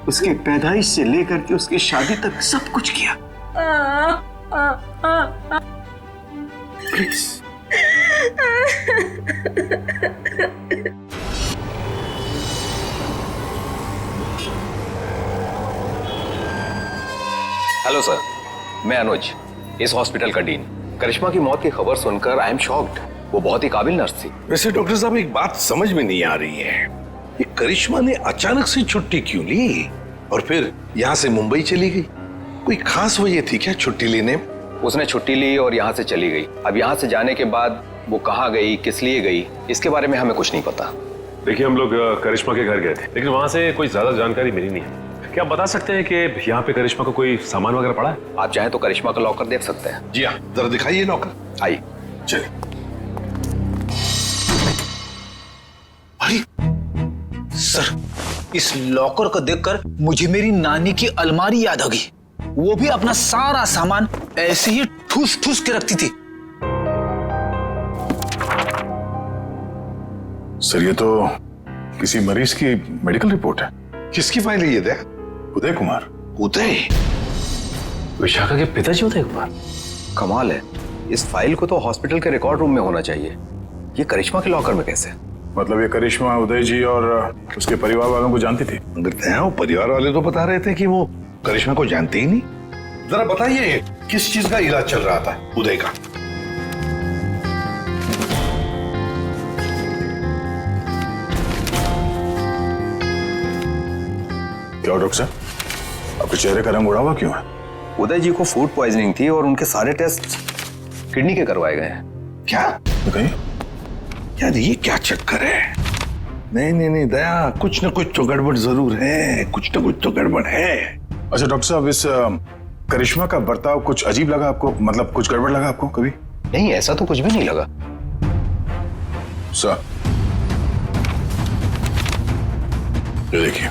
Speaker 2: उसके पैदाइश से लेकर के उसकी शादी तक सब कुछ किया। प्लीज।
Speaker 12: हेलो सर, मैं अनुज, इस हॉस्पिटल का डीन। करिश्मा की मौत की खबर सुनकर आई एम शॉक्ड। वो बहुत ही काबिल नर्स थी।
Speaker 8: वैसे डॉक्टर साहब, एक बात समझ में नहीं आ रही है, ये करिश्मा ने अचानक से छुट्टी क्यों ली और फिर यहाँ से मुंबई चली गई? कोई खास वजह थी क्या छुट्टी लेने?
Speaker 12: उसने छुट्टी ली और यहाँ से चली गई। अब यहाँ से जाने के बाद वो कहाँ गई, किस लिए गई, इसके बारे में हमें कुछ नहीं पता।
Speaker 9: देखिए, हम लोग करिश्मा के घर गए थे, लेकिन वहाँ से कोई ज्यादा जानकारी मिली नहीं है। क्या आप बता सकते हैं कि यहाँ पे करिश्मा को कोई सामान वगैरह पड़ा है?
Speaker 12: आप चाहें तो करिश्मा का लॉकर देख सकते हैं।
Speaker 8: जी हाँ, जरा दिखाइए लॉकर।
Speaker 12: आइए।
Speaker 8: चलिए। अरे
Speaker 10: सर, इस लॉकर को देखकर मुझे मेरी नानी की अलमारी याद आ गई। वो भी अपना सारा सामान ऐसे ही ठूस ठूस के रखती थी।
Speaker 9: सर, ये तो किसी मरीज की मेडिकल रिपोर्ट है।
Speaker 8: किसकी फाइल है ये? दे
Speaker 9: उदय कुमार।
Speaker 8: उदय?
Speaker 12: विशाखा के पिताजी उदय कुमार? कमाल है, इस फाइल को तो हॉस्पिटल के रिकॉर्ड रूम में होना चाहिए। ये करिश्मा के लॉकर में कैसे?
Speaker 9: मतलब ये करिश्मा उदय जी और उसके परिवार वालों को जानती थी?
Speaker 8: वो परिवार वाले तो बता रहे थे कि वो करिश्मा को जानते ही नहीं। जरा बताइए, किस चीज का इलाज चल रहा था उदय का?
Speaker 9: क्या डॉक्टर साहब, आपके चेहरे का रंग उड़ा हुआ क्यों है?
Speaker 12: उदय जी को फूड पॉइजनिंग थी और उनके सारे टेस्ट किडनी के करवाए गए हैं।
Speaker 8: क्या? यार ये क्या चक्कर है? नहीं दया, कुछ न कुछ तो गड़बड़ जरूर है, कुछ न कुछ तो गड़बड़ है।
Speaker 9: अच्छा डॉक्टर साहब, इस करिश्मा का बर्ताव कुछ अजीब लगा आपको? मतलब कुछ गड़बड़ लगा आपको कभी?
Speaker 12: नहीं, ऐसा तो कुछ भी नहीं लगा।
Speaker 9: सर, ये देखिए।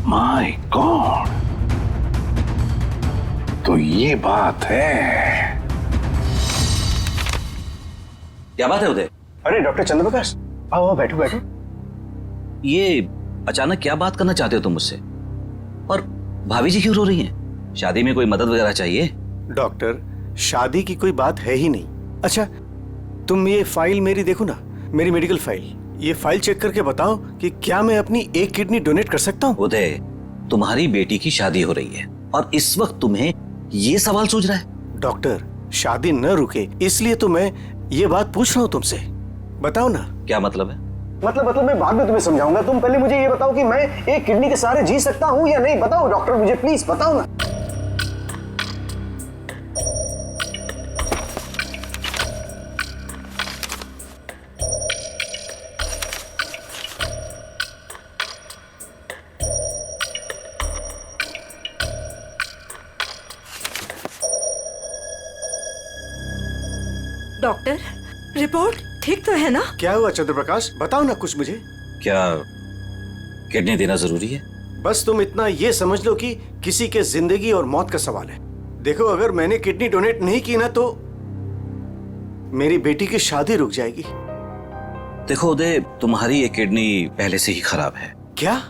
Speaker 8: माय गॉड, तो ये बात है।
Speaker 10: क्या बात है उदय?
Speaker 2: अरे डॉक्टर चंद्रप्रकाश, आओ बैठो बैठो।
Speaker 10: ये अचानक क्या बात करना चाहते हो तुम मुझसे? और भाभी जी क्यों रो रही हैं? शादी में कोई मदद वगैरह चाहिए?
Speaker 2: डॉक्टर, शादी की कोई बात है ही नहीं। अच्छा, तुम ये फाइल मेरी देखो ना, मेरी मेडिकल फाइल। ये फाइल चेक करके बताओ कि क्या मैं अपनी एक किडनी डोनेट कर सकता हूँ?
Speaker 10: उदय, तुम्हारी बेटी की शादी हो रही है और इस वक्त तुम्हें ये सवाल सोच रहा है?
Speaker 2: डॉक्टर, शादी न रुके इसलिए तो मैं ये बात पूछ रहा हूँ तुमसे। बताओ ना।
Speaker 10: क्या मतलब है?
Speaker 2: मतलब मैं बाद में तुम्हें समझाऊंगा। तुम पहले मुझे ये बताओ कि मैं एक किडनी के सहारे जी सकता हूँ या नहीं। बताओ डॉक्टर, मुझे प्लीज बताओ ना।
Speaker 19: डॉक्टर, रिपोर्ट ठीक तो है ना?
Speaker 2: क्या हुआ चंद्रप्रकाश, बताओ ना कुछ मुझे।
Speaker 10: क्या किडनी देना जरूरी है?
Speaker 2: बस तुम इतना ये समझ लो कि किसी के जिंदगी और मौत का सवाल है। देखो, अगर मैंने किडनी डोनेट नहीं की ना तो मेरी बेटी की शादी रुक जाएगी।
Speaker 10: देखो उदय, तुम्हारी ये किडनी पहले से ही खराब है।
Speaker 2: क्या?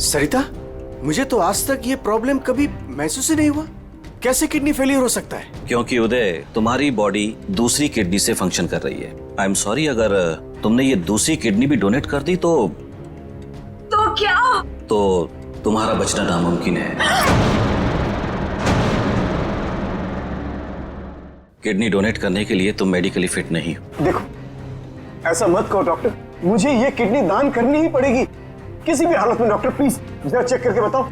Speaker 2: सरिता, मुझे तो आज तक ये प्रॉब्लम कभी महसूस ही नहीं हुआ। कैसे किडनी फेलियर हो सकता है?
Speaker 20: क्योंकि उदय, तुम्हारी बॉडी दूसरी किडनी से फंक्शन कर रही है। आई एम सॉरी, अगर तुमने ये दूसरी किडनी भी डोनेट कर दी तो
Speaker 19: क्या?
Speaker 20: तो तुम्हारा बचना नामुमकिन है। किडनी डोनेट करने के लिए तुम मेडिकली फिट नहीं हो।
Speaker 7: देखो, ऐसा मत कहो डॉक्टर, मुझे ये किडनी दान करनी ही पड़ेगी किसी भी हालत में। डॉक्टर प्लीज जरा चेक करके बताओ,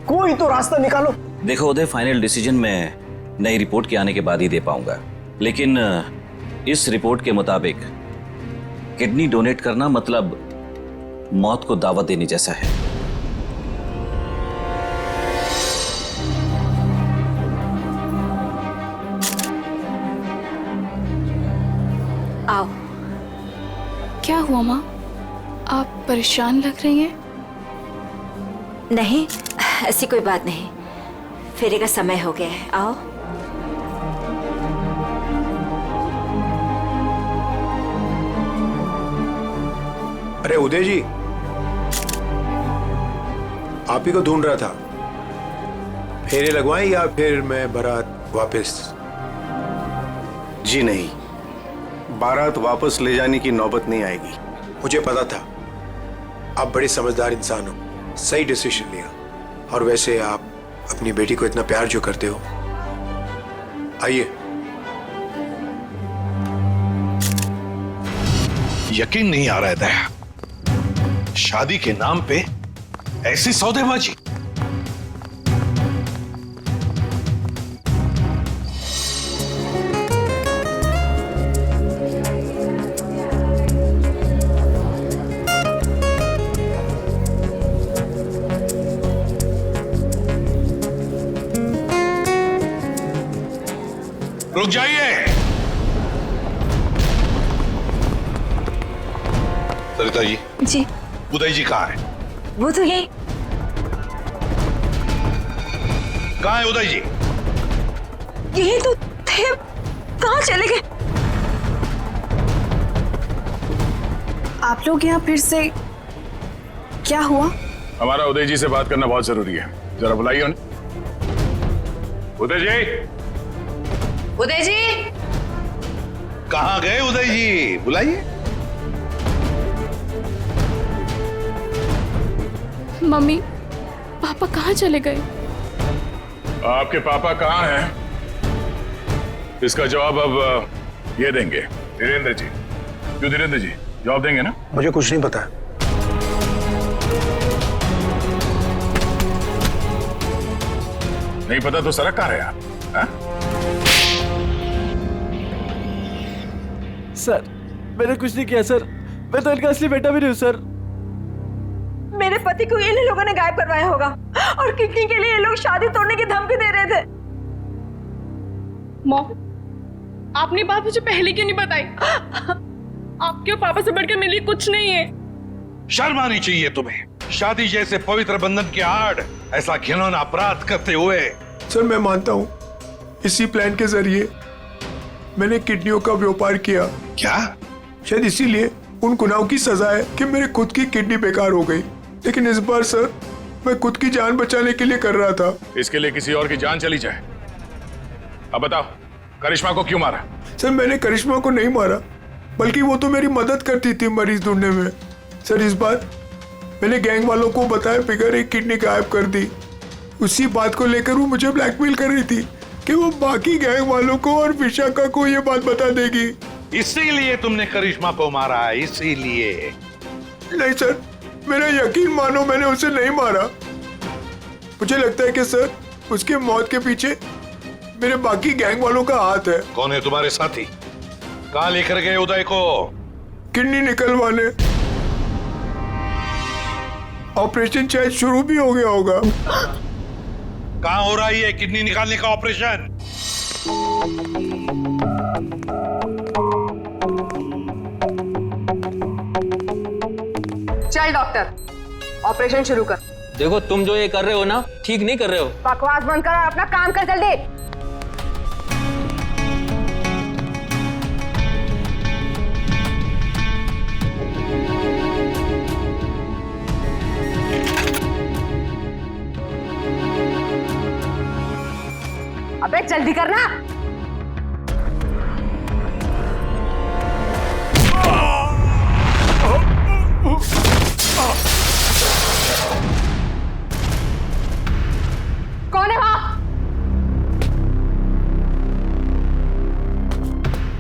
Speaker 7: कोई तो रास्ता निकालो।
Speaker 20: देखो उदय, फाइनल डिसीजन मैं नई रिपोर्ट के आने के बाद ही दे पाऊंगा, लेकिन इस रिपोर्ट के मुताबिक किडनी डोनेट करना मतलब मौत को दावत देने जैसा है।
Speaker 6: आओ। क्या हुआ माँ, आप परेशान लग रही हैं?
Speaker 5: नहीं, ऐसी कोई बात नहीं, फेरे का समय हो गया है। आओ।
Speaker 14: अरे उदय जी, आप ही को ढूंढ रहा था। फेरे लगवाएं या फिर मैं बारात वापस?
Speaker 2: जी नहीं, बारात वापस ले जाने की नौबत नहीं आएगी।
Speaker 14: मुझे पता था, आप बड़े समझदार इंसान हो, सही डिसीजन लिया। और वैसे आप अपनी बेटी को इतना प्यार जो करते हो, आइए।
Speaker 8: यकीन नहीं आ रहा है दया, शादी के नाम पे ऐसी सौदेबाजी। रुक जाइए। सरिता जी।
Speaker 19: जी।
Speaker 8: उदय जी कहाँ है?
Speaker 19: वो तो यही।
Speaker 8: कहाँ है उदय जी?
Speaker 19: यही तो थे, कहाँ चले गए? आप लोग यहाँ फिर से, क्या हुआ?
Speaker 9: हमारा उदय जी से बात करना बहुत जरूरी है, जरा बुलाइए उन्हें। उदय जी।
Speaker 19: उदय जी।
Speaker 8: कहाँ गए उदय जी? बुलाइए।
Speaker 6: मम्मी, पापा कहाँ चले गए?
Speaker 9: आपके पापा कहाँ हैं? इसका जवाब अब ये देंगे धीरेन्द्र जी। क्यों धीरेन्द्र जी, जवाब देंगे ना?
Speaker 14: मुझे कुछ नहीं पता।
Speaker 9: नहीं पता तो सड़क कहाँ रहे आप?
Speaker 21: सर, मैंने कुछ नहीं किया सर, मैं तो इनका असली बेटा भी नहीं हूँ सर।
Speaker 19: मेरे पति को इन लोगों ने गायब करवाया होगा और किडनी के लिए ये लोग शादी तोड़ने की धमकी दे रहे थे।
Speaker 22: मॉम, आपने बात मुझे पहले क्यों नहीं बताई? आपके और पापा से बढ़कर मेरे लिए कुछ नहीं है।
Speaker 8: शर्म आनी चाहिए तुम्हें, शादी जैसे पवित्र बंधन के आड़ ऐसा घिनौना अपराध करते हुए।
Speaker 14: सर मैं मानता हूँ, इसी प्लान के जरिए मैंने किडनियों का व्यापार किया।
Speaker 8: क्या?
Speaker 14: शायद इसीलिए उन गुनाहों की सजा है कि मेरी खुद की किडनी बेकार हो गई। लेकिन इस बार सर, मैं खुद की जान बचाने के लिए कर रहा था।
Speaker 9: इसके लिए किसी और की जान चली जाए। अब बताओ, करिश्मा को क्यों मारा?
Speaker 14: सर मैंने करिश्मा को नहीं मारा, बल्कि वो तो मेरी मदद करती थी मरीज ढूंढने में। सर इस बार मैंने गैंग वालों को बताया फिगर एक किडनी गायब कर दी। उसी बात को लेकर वो मुझे ब्लैकमेल कर रही थी कि वो बाकी गैंग वालों को और विशाखा को ये बात बता देगी।
Speaker 8: इसीलिए तुमने करिश्मा को मारा? इसीलिए?
Speaker 14: नहीं सर, मेरा यकीन मानो, मैंने उसे नहीं मारा। मुझे लगता है कि सर उसके मौत के पीछे मेरे बाकी गैंग वालों का हाथ है।
Speaker 8: कौन है तुम्हारे साथी? कहाँ लेकर गए उदय को?
Speaker 14: किडनी निकलवाने। ऑपरेशन शायद शुरू भी हो गया होगा।
Speaker 8: कहाँ हो रहा है ये किडनी निकालने का ऑपरेशन?
Speaker 3: चल डॉक्टर, ऑपरेशन शुरू कर।
Speaker 10: देखो, तुम जो ये कर रहे हो ना, ठीक नहीं कर रहे हो।
Speaker 3: बकवास बंद कर और अपना काम कर जल्दी।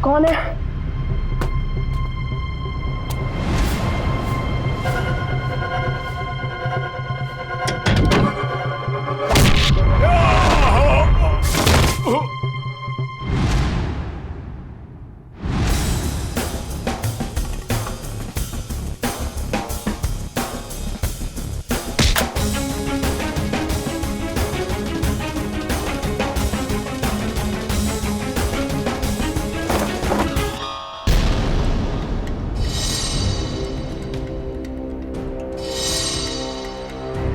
Speaker 3: कौन है?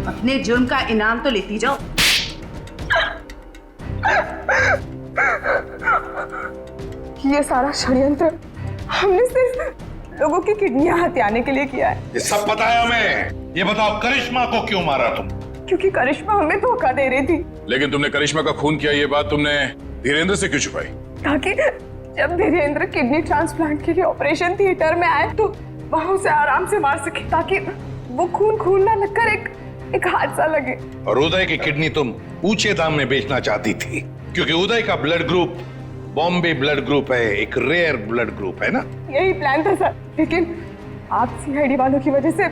Speaker 4: अपने जुर्म का इनाम तो लेती जाओ।
Speaker 3: ये सारा षड्यंत्र हमने सिर्फ लोगों की किडनियां हथियाने के लिए किया है।
Speaker 8: ये सब पता है हमें। ये बताओ करिश्मा को क्यों मारा तुम?
Speaker 3: क्योंकि करिश्मा हमें धोखा दे रही थी।
Speaker 13: लेकिन तुमने करिश्मा का खून किया, ये बात तुमने धीरेन्द्र से क्यों छुपाई?
Speaker 3: ताकि जब धीरेन्द्र किडनी ट्रांसप्लांट के लिए ऑपरेशन थिएटर में आए तो वहां उसे आराम से मार सके, ताकि वो खून ना लगकर एक हादसा लगे।
Speaker 8: और उदय की किडनी तुम ऊंचे दाम में बेचना चाहती थी, क्योंकि उदय का blood group Bombay blood group है, एक रेयर ब्लड ग्रुप है ना?
Speaker 3: यही प्लान था सर, लेकिन आप सीआईडी वालों की वजह से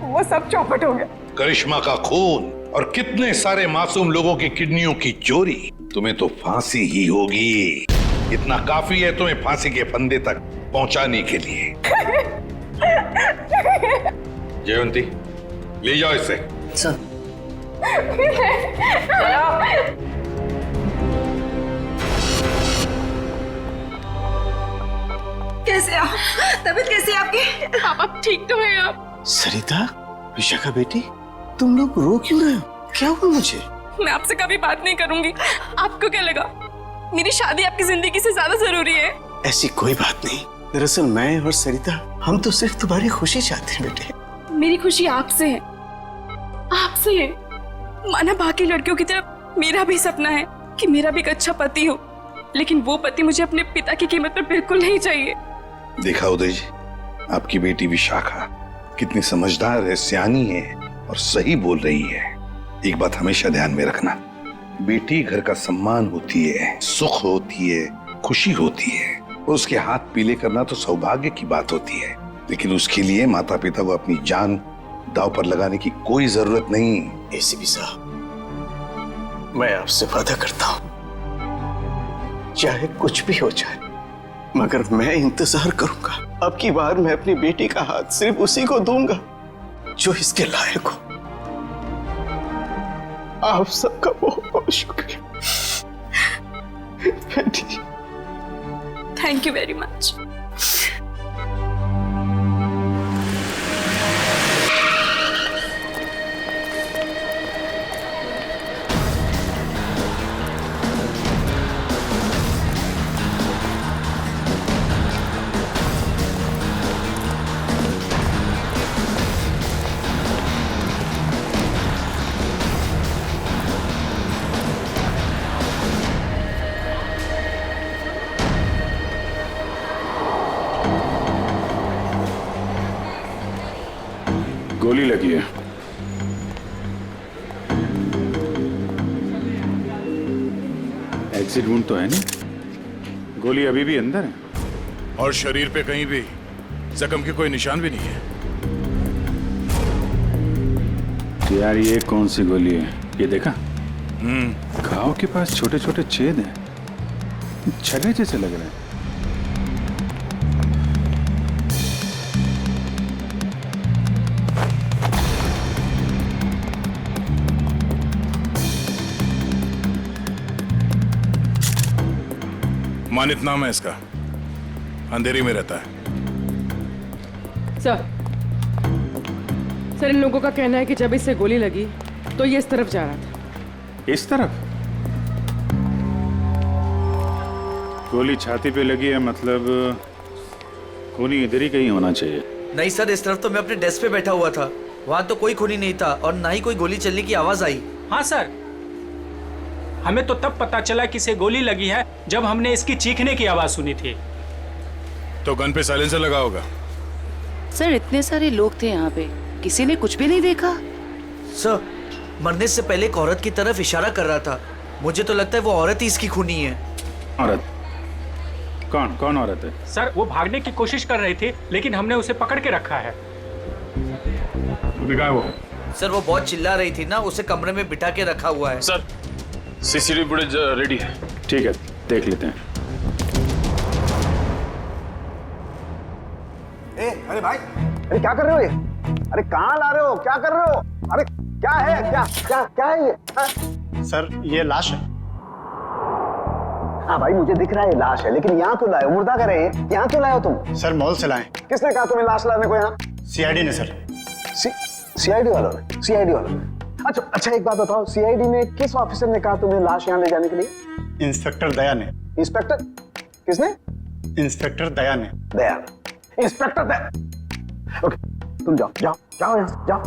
Speaker 3: वो सब चौपट हो गया।
Speaker 8: करिश्मा का खून और कितने सारे मासूम लोगों की किडनियों की चोरी, तुम्हें तो फांसी ही होगी। इतना काफी है तुम्हें फांसी के फंदे तक पहुंचाने के लिए। जयवंती, ले जाओ इसे।
Speaker 4: सर। कैसे आप? तबीयत कैसी है आपकी?
Speaker 22: पापा ठीक तो है आप?
Speaker 2: सरिता, विशाखा बेटी, तुम लोग रो क्यों रहे हो? क्या हुआ मुझे?
Speaker 22: मैं आपसे कभी बात नहीं करूंगी। आपको क्या लगा मेरी शादी आपकी जिंदगी से ज्यादा जरूरी है?
Speaker 2: ऐसी कोई बात नहीं। दरअसल मैं और सरिता, हम तो सिर्फ तुम्हारी खुशी चाहते हैं बेटे।
Speaker 22: मेरी खुशी आपसे है, आपसे है। माना बाकी लड़कियों की तरह मेरा भी सपना है कि मेरा भी एक अच्छा पति हो, लेकिन वो पति मुझे अपने पिता की कीमत पर बिल्कुल नहीं चाहिए।
Speaker 8: देखा उदय जी, आपकी बेटी विशाखा कितनी समझदार है, सियानी है और सही बोल रही है। एक बात हमेशा ध्यान में रखना, बेटी घर का सम्मान होती है, सुख होती है, खुशी होती है। उसके हाथ पीले करना तो सौभाग्य की बात होती है, लेकिन उसके लिए माता पिता को अपनी जान दांव पर लगाने की कोई जरूरत नहीं।
Speaker 2: एसीपी साहब, मैं आपसे वादा करता हूं, चाहे कुछ भी हो जाए, मगर मैं इंतजार करूंगा। अब की बार मैं अपनी बेटी का हाथ सिर्फ उसी को दूंगा जो इसके लायक हो। आप सबका बहुत बहुत शुक्रिया।
Speaker 22: Thank you very much.
Speaker 9: गोली लगी है। एग्जिट वुंड तो है नहीं, गोली अभी भी अंदर है।
Speaker 13: और शरीर पे कहीं भी जख्म के कोई निशान भी नहीं है।
Speaker 9: यार ये कौन सी गोली है, ये देखा? घाव के पास छोटे छोटे छेद हैं, छले जैसे लग रहे हैं।
Speaker 13: मानित नाम है इसका, अंधेरी में रहता है।
Speaker 22: सर इन लोगों का कहना है कि जब इससे गोली लगी तो ये इस तरफ जा रहा था।
Speaker 9: इस तरफ? गोली छाती पे लगी है, मतलब खूनी इधर ही कहीं होना चाहिए।
Speaker 23: नहीं सर, इस तरफ तो मैं अपने डेस्क पे बैठा हुआ था, वहां तो कोई खूनी नहीं था और ना ही कोई गोली चलने की आवाज आई।
Speaker 24: हाँ सर, हमें तो तब पता चला कि इसे गोली लगी है जब हमने इसकी चीखने की आवाज सुनी थी।
Speaker 13: तो गन पे साइलेंसर लगा होगा।
Speaker 4: सर इतने सारे लोग थे यहाँ पे, किसी ने कुछ भी नहीं देखा?
Speaker 23: सर मरने से पहले एक औरत की तरफ इशारा कर रहा था, मुझे तो लगता है वो औरत ही इसकी खूनी है।
Speaker 9: औरत? कौन औरत है?
Speaker 24: सर वो भागने की कोशिश कर रही थी, लेकिन हमने उसे पकड़ के रखा है।
Speaker 9: दिखाए वो।
Speaker 23: सर वो बहुत चिल्ला रही थी ना, उसे कमरे में बिठा के रखा हुआ है।
Speaker 13: सर सीसीटीवी फुटेज रेडी है।
Speaker 9: ठीक है, देख लेते हैं।
Speaker 7: अरे भाई, अरे क्या कर रहे हो ये? अरे कहाँ ला रहे हो? क्या कर रहे हो? अरे क्या है? क्या है ये?
Speaker 1: सर ये लाश है।
Speaker 7: हाँ भाई मुझे दिख रहा है ये लाश है, लेकिन यहाँ क्यों लाए हो? मुर्दा कर रहे हैं, यहाँ क्यों लाए हो तुम?
Speaker 1: सर मॉल से लाए।
Speaker 7: किसने कहा तुम्हें लाश लाने को यहाँ?
Speaker 1: सीआईडी ने सर।
Speaker 7: सीआईडी वालों ने? सीआईडी वालों ने? अच्छा एक बात बताओ, सीआईडी में किस ऑफिसर ने कहा तुम्हें लाश यहाँ ले जाने के लिए?
Speaker 1: इंस्पेक्टर दया ने।
Speaker 7: इंस्पेक्टर? किसने?
Speaker 1: इंस्पेक्टर दया ने।
Speaker 7: दया, इंस्पेक्टर दया। ओके तुम जाओ यहाँ से जाओ।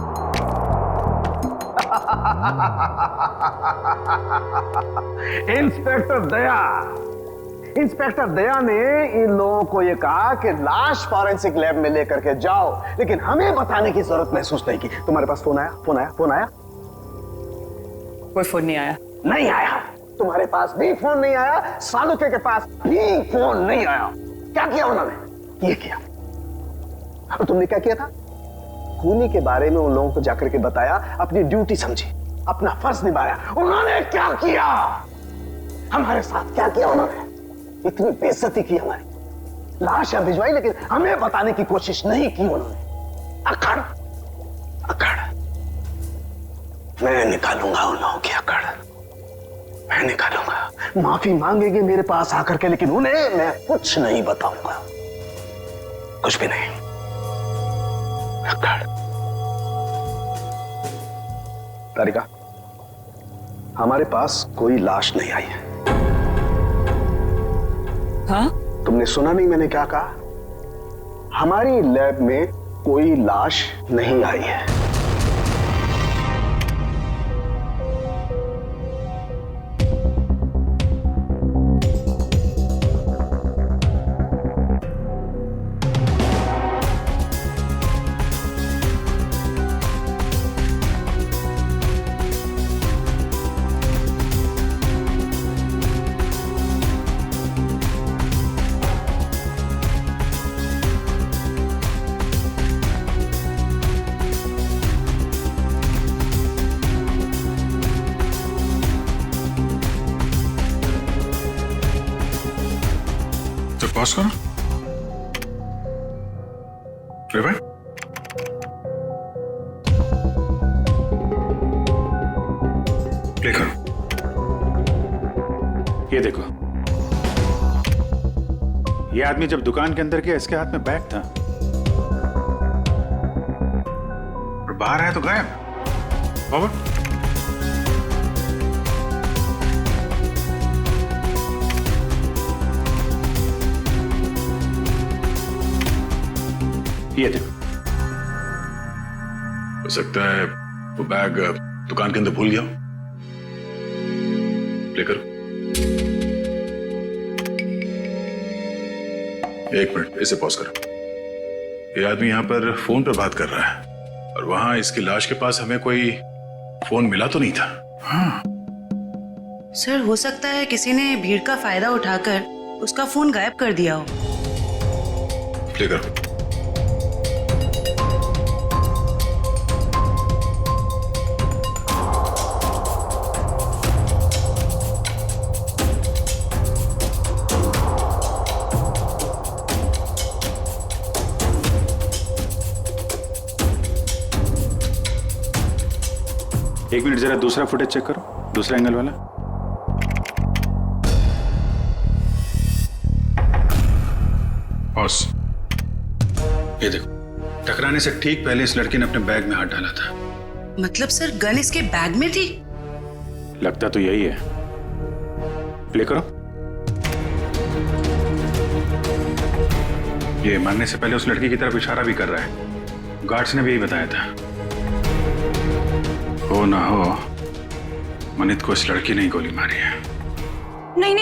Speaker 7: इंस्पेक्टर दया ने इन लोगों को ये कहा कि लाश फॉरेंसिक लैब में लेकर के जाओ, लेकिन हमें बताने की जरूरत महसूस नहीं की। तुम्हारे पास फोन आया?
Speaker 22: कोई फोन नहीं आया।
Speaker 7: नहीं आया? तुम्हारे पास भी फोन नहीं आया? सालुके के पास भी फोन नहीं आया? क्या किया उन्होंने? ये किया। और तुमने क्या किया था? खूनी के बारे में उन लोगों को जाकर के बताया, अपनी ड्यूटी समझी, अपना फर्ज निभाया। उन्होंने क्या किया? हमारे साथ क्या किया उन्होंने? इतनी बेइज्जती की हमारी, लाश यहाँ भिजवाई, लेकिन हमें बताने की कोशिश नहीं की उन्होंने। अकड़ मैं निकालूंगा उन लोगों की अकड़, मैं निकालूंगा। माफी मांगेंगे मेरे पास आकर के, लेकिन उन्हें मैं कुछ नहीं बताऊंगा, कुछ भी नहीं। तारिका, हमारे पास कोई लाश नहीं आई है।
Speaker 4: हाँ?
Speaker 7: तुमने सुना नहीं मैंने क्या कहा? हमारी लैब में कोई लाश नहीं आई है।
Speaker 9: पॉज करो। प्ले भाई, प्ले करो। ये देखो, ये आदमी जब दुकान के अंदर गया, इसके हाथ में बैग था और बाहर आया तो गायब। फॉरवर्ड। ये देखो,
Speaker 13: हो सकता है वो बैग दुकान के अंदर भूल गया। प्ले करो। 1 मिनट, इसे पॉज करो। ये आदमी यहाँ पर फोन पर बात कर रहा है और वहां इसकी लाश के पास हमें कोई फोन मिला तो नहीं था। हाँ
Speaker 4: सर, हो सकता है किसी ने भीड़ का फायदा उठाकर उसका फोन गायब कर दिया हो।
Speaker 13: प्ले करो।
Speaker 9: एक मिनट, जरा दूसरा फुटेज चेक करो, दूसरा एंगल वाला। बॉस, ये देखो, टकराने से ठीक पहले इस लड़की ने अपने बैग में हाथ डाला था।
Speaker 4: मतलब सर, गन इसके बैग में थी?
Speaker 9: लगता तो यही है। प्ले करो। ये मरने से पहले उस लड़की की तरफ इशारा भी कर रहा है। गार्ड्स ने भी यही बताया था। हो ना हो, मनित को इस लड़की ने ही गोली मारी है।
Speaker 22: नहीं,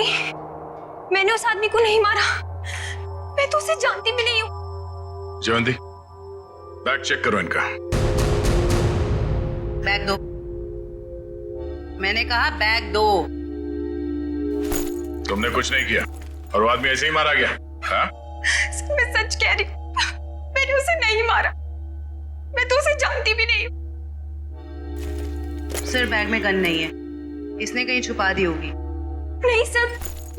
Speaker 22: मैंने उस आदमी को नहीं मारा। मैं तो उसे जानती भी नहीं हूँ।
Speaker 13: जयवंती, बैग चेक करो इनका।
Speaker 4: बैग दो। मैंने कहा बैग दो।
Speaker 13: तुमने कुछ नहीं किया और वो आदमी ऐसे ही मारा गया? हाँ?
Speaker 22: सर मैं सच कह रही हूँ, मैंने उसे नहीं मारा, मैं तो उसे जानती भी नहीं हूँ।
Speaker 4: सर बैग में गन नहीं है, इसने कहीं छुपा दी होगी।
Speaker 22: नहीं सर,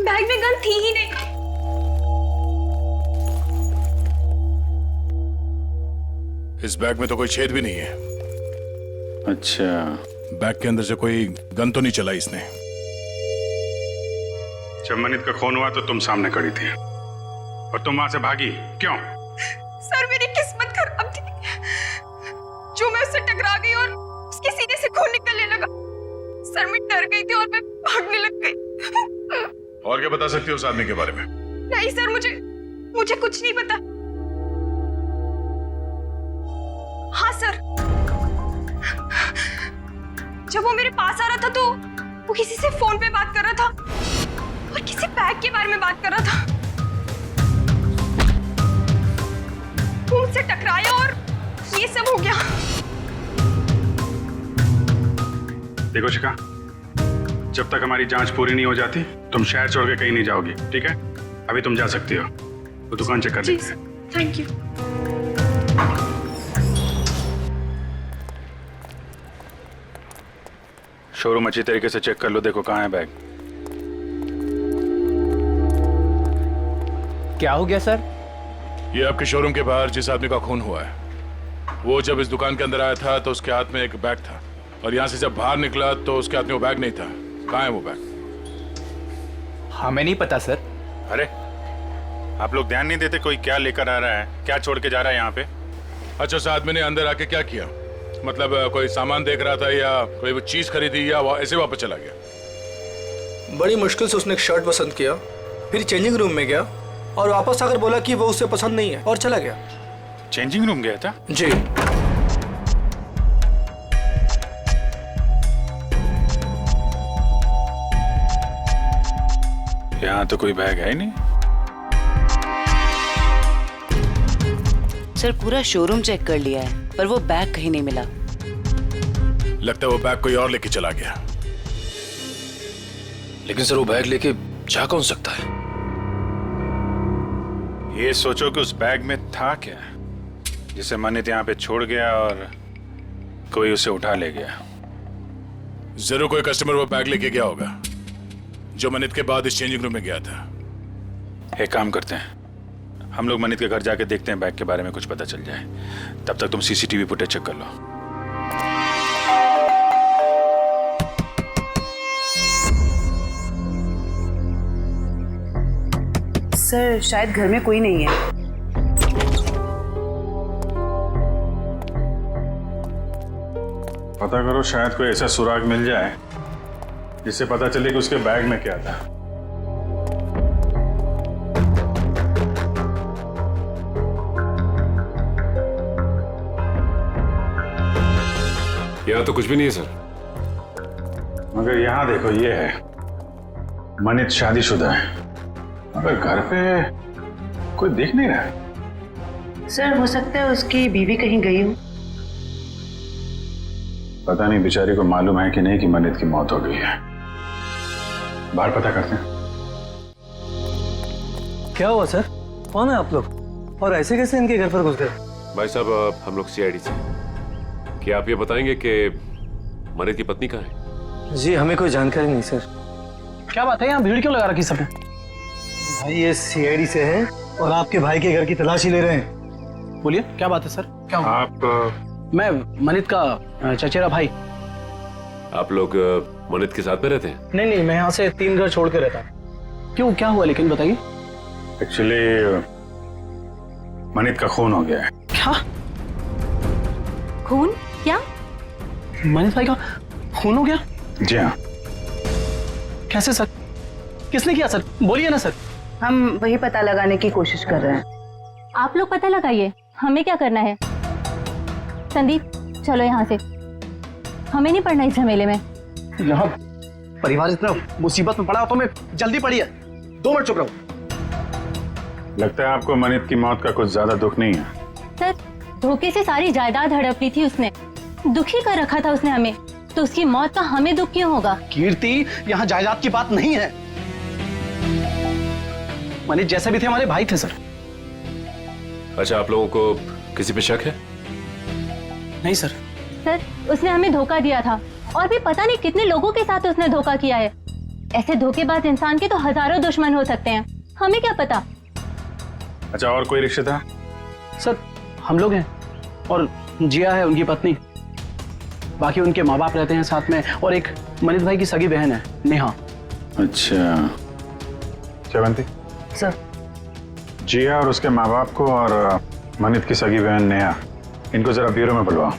Speaker 22: बैग में गन थी ही नहीं।
Speaker 13: इस बैग में तो कोई छेद भी नहीं है।
Speaker 9: अच्छा,
Speaker 13: बैग के अंदर से कोई गन तो नहीं चला इसने?
Speaker 9: जब मनित का खून हुआ तो तुम सामने खड़ी थी और तुम वहां से भागी क्यों?
Speaker 22: सर मेरी किस्मत खराब थी, जो मैं उससे टकरा गई और उसके सीने से खून निकलने लगा। सर मैं डर गई थी और मैं भागने लग गई।
Speaker 13: और क्या बता सकती हो उस आदमी के बारे में?
Speaker 22: नहीं सर, मुझे कुछ नहीं पता। हाँ सर, जब वो मेरे पास आ रहा था तो वो किसी से फोन पे बात कर रहा था और किसी बैग के बारे में बात कर रहा था। वो मुझसे टकराया और ये सब हो गया।
Speaker 9: देखो शिखा, जब तक हमारी जांच पूरी नहीं हो जाती तुम शहर छोड़ के कहीं नहीं जाओगी, ठीक है? अभी तुम जा सकती हो, वो दुकान चेक कर लेते हैं।
Speaker 22: Thank you.
Speaker 9: शोरूम अच्छी तरीके से चेक कर लो, देखो कहाँ है बैग।
Speaker 21: क्या हो गया सर?
Speaker 13: ये आपके शोरूम के बाहर जिस आदमी का खून हुआ है, वो जब इस दुकान के अंदर आया था तो उसके हाथ में एक बैग था, और यहाँ से जब बाहर निकला तो उसके हाथ में वो बैग नहीं था। कहाँ है वो बैग?
Speaker 21: हमें नहीं पता सर।
Speaker 9: अरे आप लोग ध्यान नहीं देते कोई क्या लेकर आ रहा है, क्या छोड़ के जा रहा है यहाँ पे?
Speaker 13: अच्छा, उस आदमी ने अंदर आके क्या किया? मतलब कोई सामान देख रहा था या कोई वो चीज खरीदी या ऐसे वापस चला गया?
Speaker 23: बड़ी मुश्किल से उसने एक शर्ट पसंद किया, फिर चेंजिंग रूम में गया और वापस आकर बोला कि वो उसे पसंद नहीं है और चला गया।
Speaker 9: चेंजिंग रूम गया था?
Speaker 23: जी।
Speaker 9: यहाँ तो कोई बैग है ही नहीं।
Speaker 4: सर पूरा शोरूम चेक कर लिया है पर वो बैग कहीं नहीं मिला।
Speaker 13: लगता है वो बैग कोई और लेके चला गया।
Speaker 11: लेकिन सर वो बैग लेके जा कौन सकता है?
Speaker 9: ये सोचो कि उस बैग में था क्या जिसे मनित यहाँ पे छोड़ गया और कोई उसे उठा ले गया।
Speaker 13: जरूर कोई कस्टमर वो बैग लेके गया होगा जो मनित के बाद इस चेंजिंग रूम में गया था।
Speaker 9: एक काम करते हैं, हम लोग मनित के घर जाके देखते हैं, बैग के बारे में कुछ पता चल जाए। तब तक तुम सीसीटीवी फुटेज चेक कर लो।
Speaker 4: सर शायद घर में कोई नहीं है।
Speaker 9: पता करो, शायद कोई ऐसा सुराग मिल जाए जिससे पता चले कि उसके बैग में क्या था।
Speaker 15: यहाँ तो कुछ भी नहीं है सर।
Speaker 9: मगर यहाँ देखो, ये है मनित शादीशुदा है, मगर घर पे कोई दिख नहीं रहा है।
Speaker 4: सर हो सकता है उसकी बीवी कहीं गई हो।
Speaker 9: पता नहीं बेचारी को मालूम है कि नहीं कि मनित की मौत हो गई है। बाहर पता करते हैं।
Speaker 23: क्या हुआ सर? कौन है आप लोग और ऐसे कैसे इनके घर पर घुस गए?
Speaker 15: भाई साहब, हम लोग सीआईडी से। क्या आप ये बताएंगे कि मनित की पत्नी कहाँ है?
Speaker 23: जी हमें कोई जानकारी नहीं सर।
Speaker 21: क्या बात है, यहाँ भीड़ क्यों लगा रखी सबने?
Speaker 23: भाई ये सीआईडी से है और आपके भाई के घर की तलाशी ले रहे हैं।
Speaker 21: बोलिए क्या बात है सर? क्या हुआ?
Speaker 9: आप?
Speaker 21: मैं मनित का चचेरा भाई।
Speaker 15: आप लोग मनित के साथ में रहते हैं?
Speaker 21: नहीं, मैं यहाँ से 3 घर छोड़ के रहता हूँ। क्यों, क्या हुआ लेकिन बताइए।
Speaker 9: एक्चुअली मनित का खून हो गया है।
Speaker 21: क्या
Speaker 22: खून? क्या?
Speaker 21: मनित भाई का खून हो गया?
Speaker 9: जी हाँ।
Speaker 21: कैसे सर? किसने किया सर? बोलिए ना सर।
Speaker 4: हम वही पता लगाने की कोशिश कर रहे हैं।
Speaker 16: आप लोग पता लगाइए, हमें क्या करना है। संदीप चलो यहाँ से, हमें नहीं पड़ना इस झमेले में।
Speaker 21: यहाँ परिवार इतना मुसीबत में पड़ा तो मैं जल्दी पड़ी है। 2 मिनट चुप रहो।
Speaker 9: लगता है आपको मनित की मौत का कुछ ज्यादा दुख नहीं है।
Speaker 16: सर धोखे से सारी जायदाद हड़प ली थी उसने, दुखी कर रखा था उसने हमें, तो उसकी मौत का हमें दुख क्यों होगा?
Speaker 21: कीर्ति, यहाँ जायदाद की बात नहीं है। मनीष जैसे भी थे हमारे भाई थे सर।
Speaker 15: अच्छा, आप लोगों को किसी पे शक है?
Speaker 21: नहीं सर।
Speaker 16: सर उसने हमें धोखा दिया था और भी पता नहीं कितने लोगों के साथ उसने धोखा किया है। ऐसे धोखेबाज इंसान के तो हजारों दुश्मन हो सकते हैं, हमें क्या पता।
Speaker 9: अच्छा, और कोई रिश्तेदार?
Speaker 21: सर हम लोग हैं और जिया है उनकी पत्नी, बाकी उनके माँ बाप रहते हैं साथ में, और एक मनीष भाई की सगी बहन है नेहा।
Speaker 9: अच्छा, श्रवंती
Speaker 21: सर।
Speaker 9: जिया और उसके माँ बाप को और मनीष की सगी बहन नेहा, इनको जरा ब्यूरो में बुलवाओ।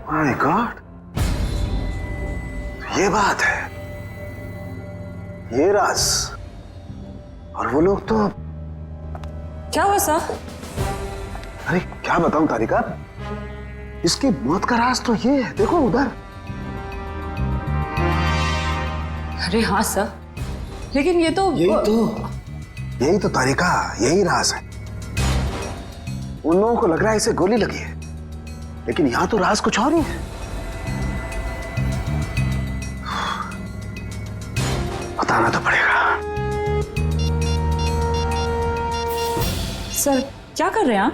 Speaker 7: माय गॉड, ये बात है, ये राज, और वो लोग तो।
Speaker 12: क्या हुआ सा?
Speaker 7: अरे क्या बताऊं तारिका, इसकी मौत का राज तो ये है, देखो उधर।
Speaker 12: अरे हाँ सर, लेकिन ये तो
Speaker 7: यही तो तारिका, यही राज है। उन लोगों को लग रहा है इसे गोली लगी है, लेकिन यहां तो राज कुछ और ही है। बताना तो पड़ेगा।
Speaker 12: सर क्या कर रहे हैं आप?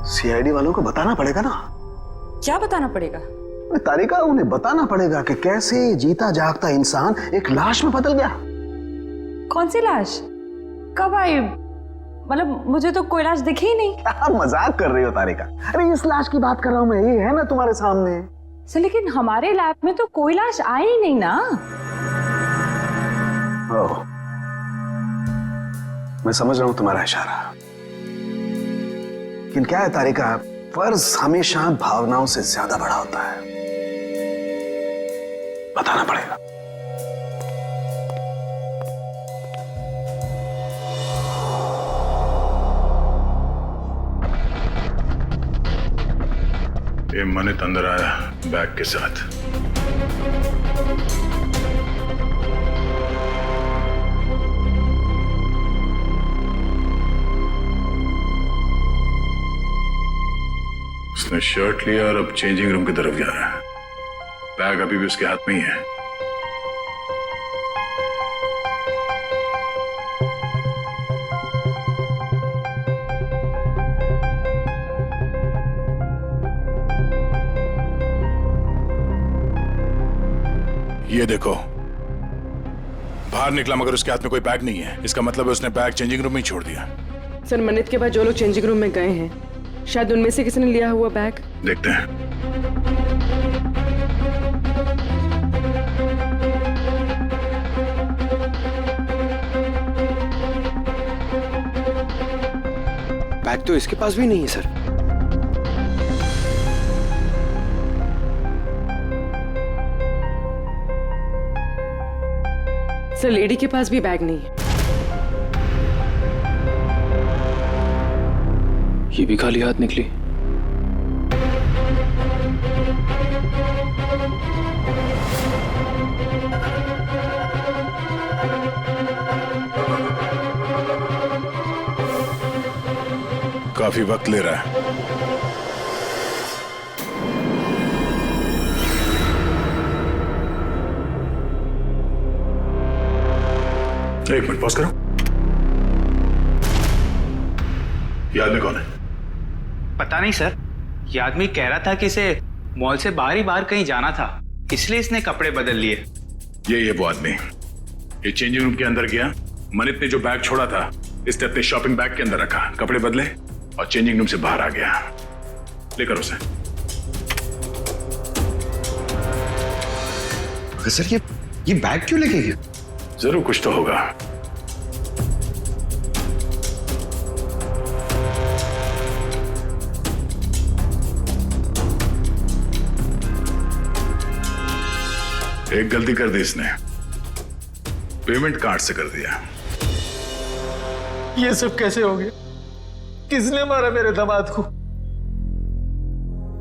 Speaker 7: सीआईडी वालों को बताना पड़ेगा ना।
Speaker 12: क्या बताना पड़ेगा?
Speaker 7: तारिका, उन्हें बताना पड़ेगा कि कैसे जीता जागता इंसान एक लाश में बदल गया।
Speaker 12: कौन सी लाश? कब आई? मतलब मुझे तो कोई लाश दिखी ही नहीं।
Speaker 7: आप मजाक कर रही हो तारिका। अरे इस लाश की बात कर रहा हूं मैं, ये है ना तुम्हारे सामने।
Speaker 12: सर लेकिन हमारे लैब में तो कोई लाश आई ही नहीं ना।
Speaker 7: ओह, मैं समझ रहा हूं तुम्हारा इशारा, लेकिन क्या है तारिका, फर्ज हमेशा भावनाओं से ज्यादा बड़ा होता है। बताना पड़ेगा।
Speaker 13: ये मनित अंदर आया बैग के साथ। उसने शर्ट लिया और अब चेंजिंग रूम की तरफ जा रहा है। बैग अभी भी उसके हाथ में ही है। ये देखो, बाहर निकला मगर उसके हाथ में कोई बैग नहीं है। इसका मतलब है उसने बैग चेंजिंग रूम में ही छोड़ दिया।
Speaker 17: सर मनित के बाद जो लोग चेंजिंग रूम में गए हैं, शायद उनमें से किसी ने लिया हुआ बैग।
Speaker 13: देखते हैं।
Speaker 18: बैग तो इसके पास भी नहीं है सर।
Speaker 17: सर लेडी के पास भी बैग नहीं है।
Speaker 11: ये भी खाली हाथ निकली।
Speaker 13: काफी वक्त ले रहा है। एक मिनट पॉज करो। ये आदमी कौन है?
Speaker 10: पता नहीं सर, ये आदमी कह रहा था कि इसे मॉल से बाहर ही बाहर कहीं जाना था, इसलिए इसने कपड़े बदल लिए।
Speaker 13: ये वो आदमी, ये चेंजिंग रूम के अंदर गया। मनित ने जो बैग छोड़ा था इसने अपने शॉपिंग बैग के अंदर रखा, कपड़े बदले और चेंजिंग रूम से बाहर आ गया। लेकर उसे।
Speaker 21: सर ये बैग क्यों लेके गया?
Speaker 13: जरूर कुछ तो होगा। एक गलती कर दी इसने, पेमेंट कार्ड से कर दिया।
Speaker 23: ये सब कैसे हो गया? किसने मारा मेरे दामाद को?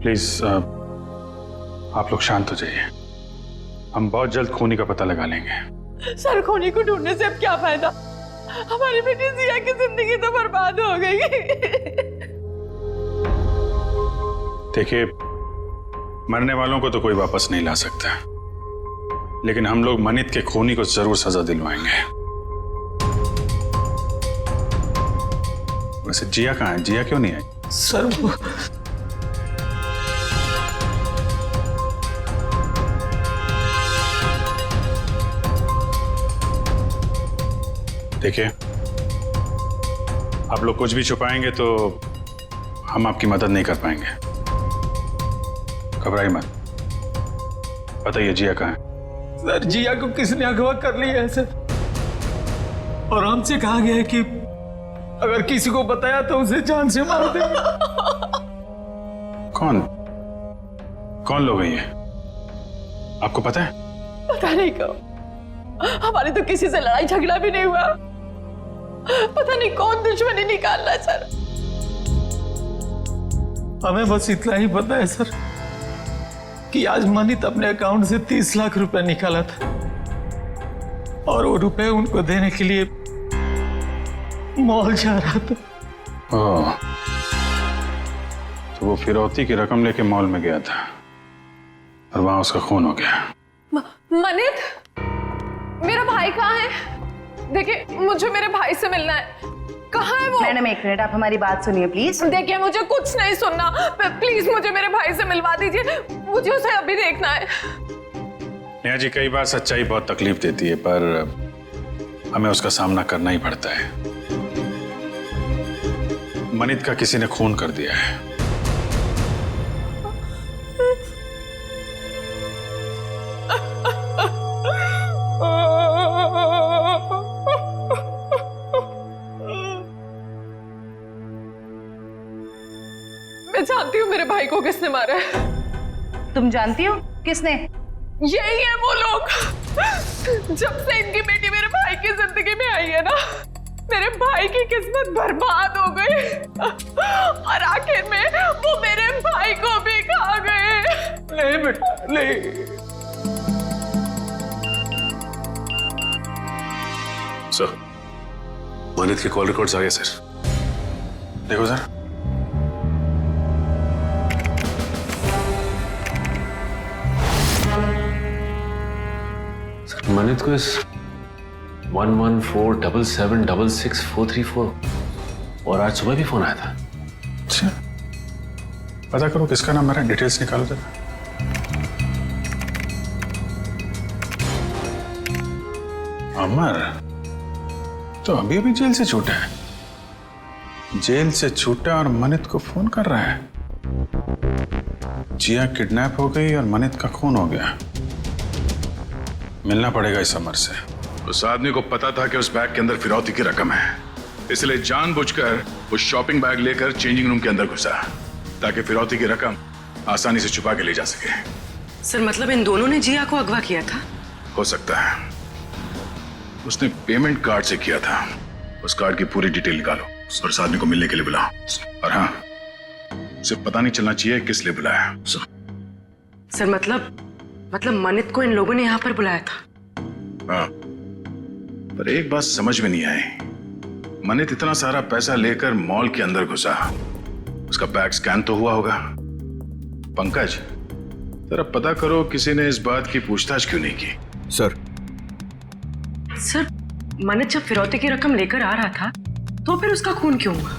Speaker 9: प्लीज आप लोग शांत हो जाइए। हम बहुत जल्द खूनी का पता लगा लेंगे।
Speaker 5: सर खूनी को ढूंढने से अब क्या फायदा? हमारी बेटी जिया की जिंदगी तो बर्बाद हो गई।
Speaker 9: देखिए, मरने वालों को तो कोई वापस नहीं ला सकता, लेकिन हम लोग मनित के खूनी को जरूर सजा दिलवाएंगे। वैसे जिया कहाँ है? जिया क्यों नहीं आई?
Speaker 23: सर वो
Speaker 9: देखिए, आप लोग कुछ भी छुपाएंगे तो हम आपकी मदद नहीं कर पाएंगे। घबराइए मत, बताइए जिया कहाँ है?
Speaker 23: सर जिया को किसने अगवा कर लिया है सर, और हमसे कहा गया है कि अगर किसी को बताया तो उसे जान से मार देंगे।
Speaker 9: कौन लोग हैं ये? आपको पता है?
Speaker 5: पता नहीं कब, हमारी तो किसी से लड़ाई झगड़ा भी नहीं हुआ। पता नहीं कौन दुश्मनी निकाल रहा है सर।
Speaker 23: हमें बस इतना ही पता है सर कि आज मनित अपने अकाउंट से 30 लाख रुपए निकाला था, और वो रुपए उनको देने के लिए मॉल जा रहा था।
Speaker 9: ओह, तो वो फिरौती की रकम लेके मॉल में गया था और वहां उसका खून हो गया।
Speaker 3: मनित, मेरा भाई कहाँ है? देखिए, मुझे मेरे भाई से मिलना है। कहाँ है वो?
Speaker 4: मैडम एक मिनट, आप हमारी बात सुनिए प्लीज।
Speaker 3: देखिए, मुझे कुछ नहीं सुनना। प्लीज मुझे मेरे भाई से मिलवा दीजिए, मुझे उसे अभी देखना है।
Speaker 9: नेहा जी, कई बार सच्चाई बहुत तकलीफ देती है, पर हमें उसका सामना करना ही पड़ता है। मनित का किसी ने खून कर दिया है।
Speaker 3: मैं जानती हूँ मेरे भाई को किसने मारा है।
Speaker 4: तुम जानती हो किसने?
Speaker 3: यही है वो लोग। जब से इनकी बेटी मेरे भाई की जिंदगी में आई है ना, मेरे भाई की किस्मत बर्बाद हो गई, और आखिर में वो मेरे भाई को भी खा गए।
Speaker 23: नहीं बेटा नहीं।
Speaker 13: सर, मनित के कॉल रिकॉर्ड्स आ गए सर।
Speaker 9: देखो सर।
Speaker 15: मनित को इस 1147766434 और आज सुबह भी फोन आया था।
Speaker 9: अच्छा, पता करो किसका नंबर है, डिटेल्स निकालो जरा। अमर तो अभी अभी जेल से छूटा है। जेल से छूटा और मनित को फोन कर रहा है। जिया किडनैप हो गई और मनित का खून हो गया। मिलना पड़ेगा इस अमर से।
Speaker 13: उस आदमी को पता था कि उस बैग के अंदर फिरौती की रकम है, इसलिए जानबूझकर उस शॉपिंग बैग लेकर चेंजिंग रूम के अंदर घुसा, ताकि फिरौती की रकम आसानी से छुपा के ले जा सके।
Speaker 4: सर मतलब इन दोनों ने जिया को अगवा किया था?
Speaker 13: हो सकता है। उसने पेमेंट कार्ड से किया था। उस कार्ड की पूरी डिटेल निकालो और उस आदमी को मिलने के लिए बुलाओ। और हाँ, उसे पता नहीं चलना चाहिए किस लिए बुलाया।
Speaker 4: सर मतलब मनित को इन लोगों ने यहाँ पर बुलाया था?
Speaker 13: हाँ, पर एक बात समझ में नहीं आई। मनित इतना सारा पैसा लेकर मॉल के अंदर घुसा, उसका बैग स्कैन तो हुआ होगा। पंकज, जरा पता करो किसी ने इस बात की पूछताछ क्यों नहीं की।
Speaker 18: सर
Speaker 4: मनित जब फिरौती की रकम लेकर आ रहा था तो फिर उसका खून क्यों हुआ?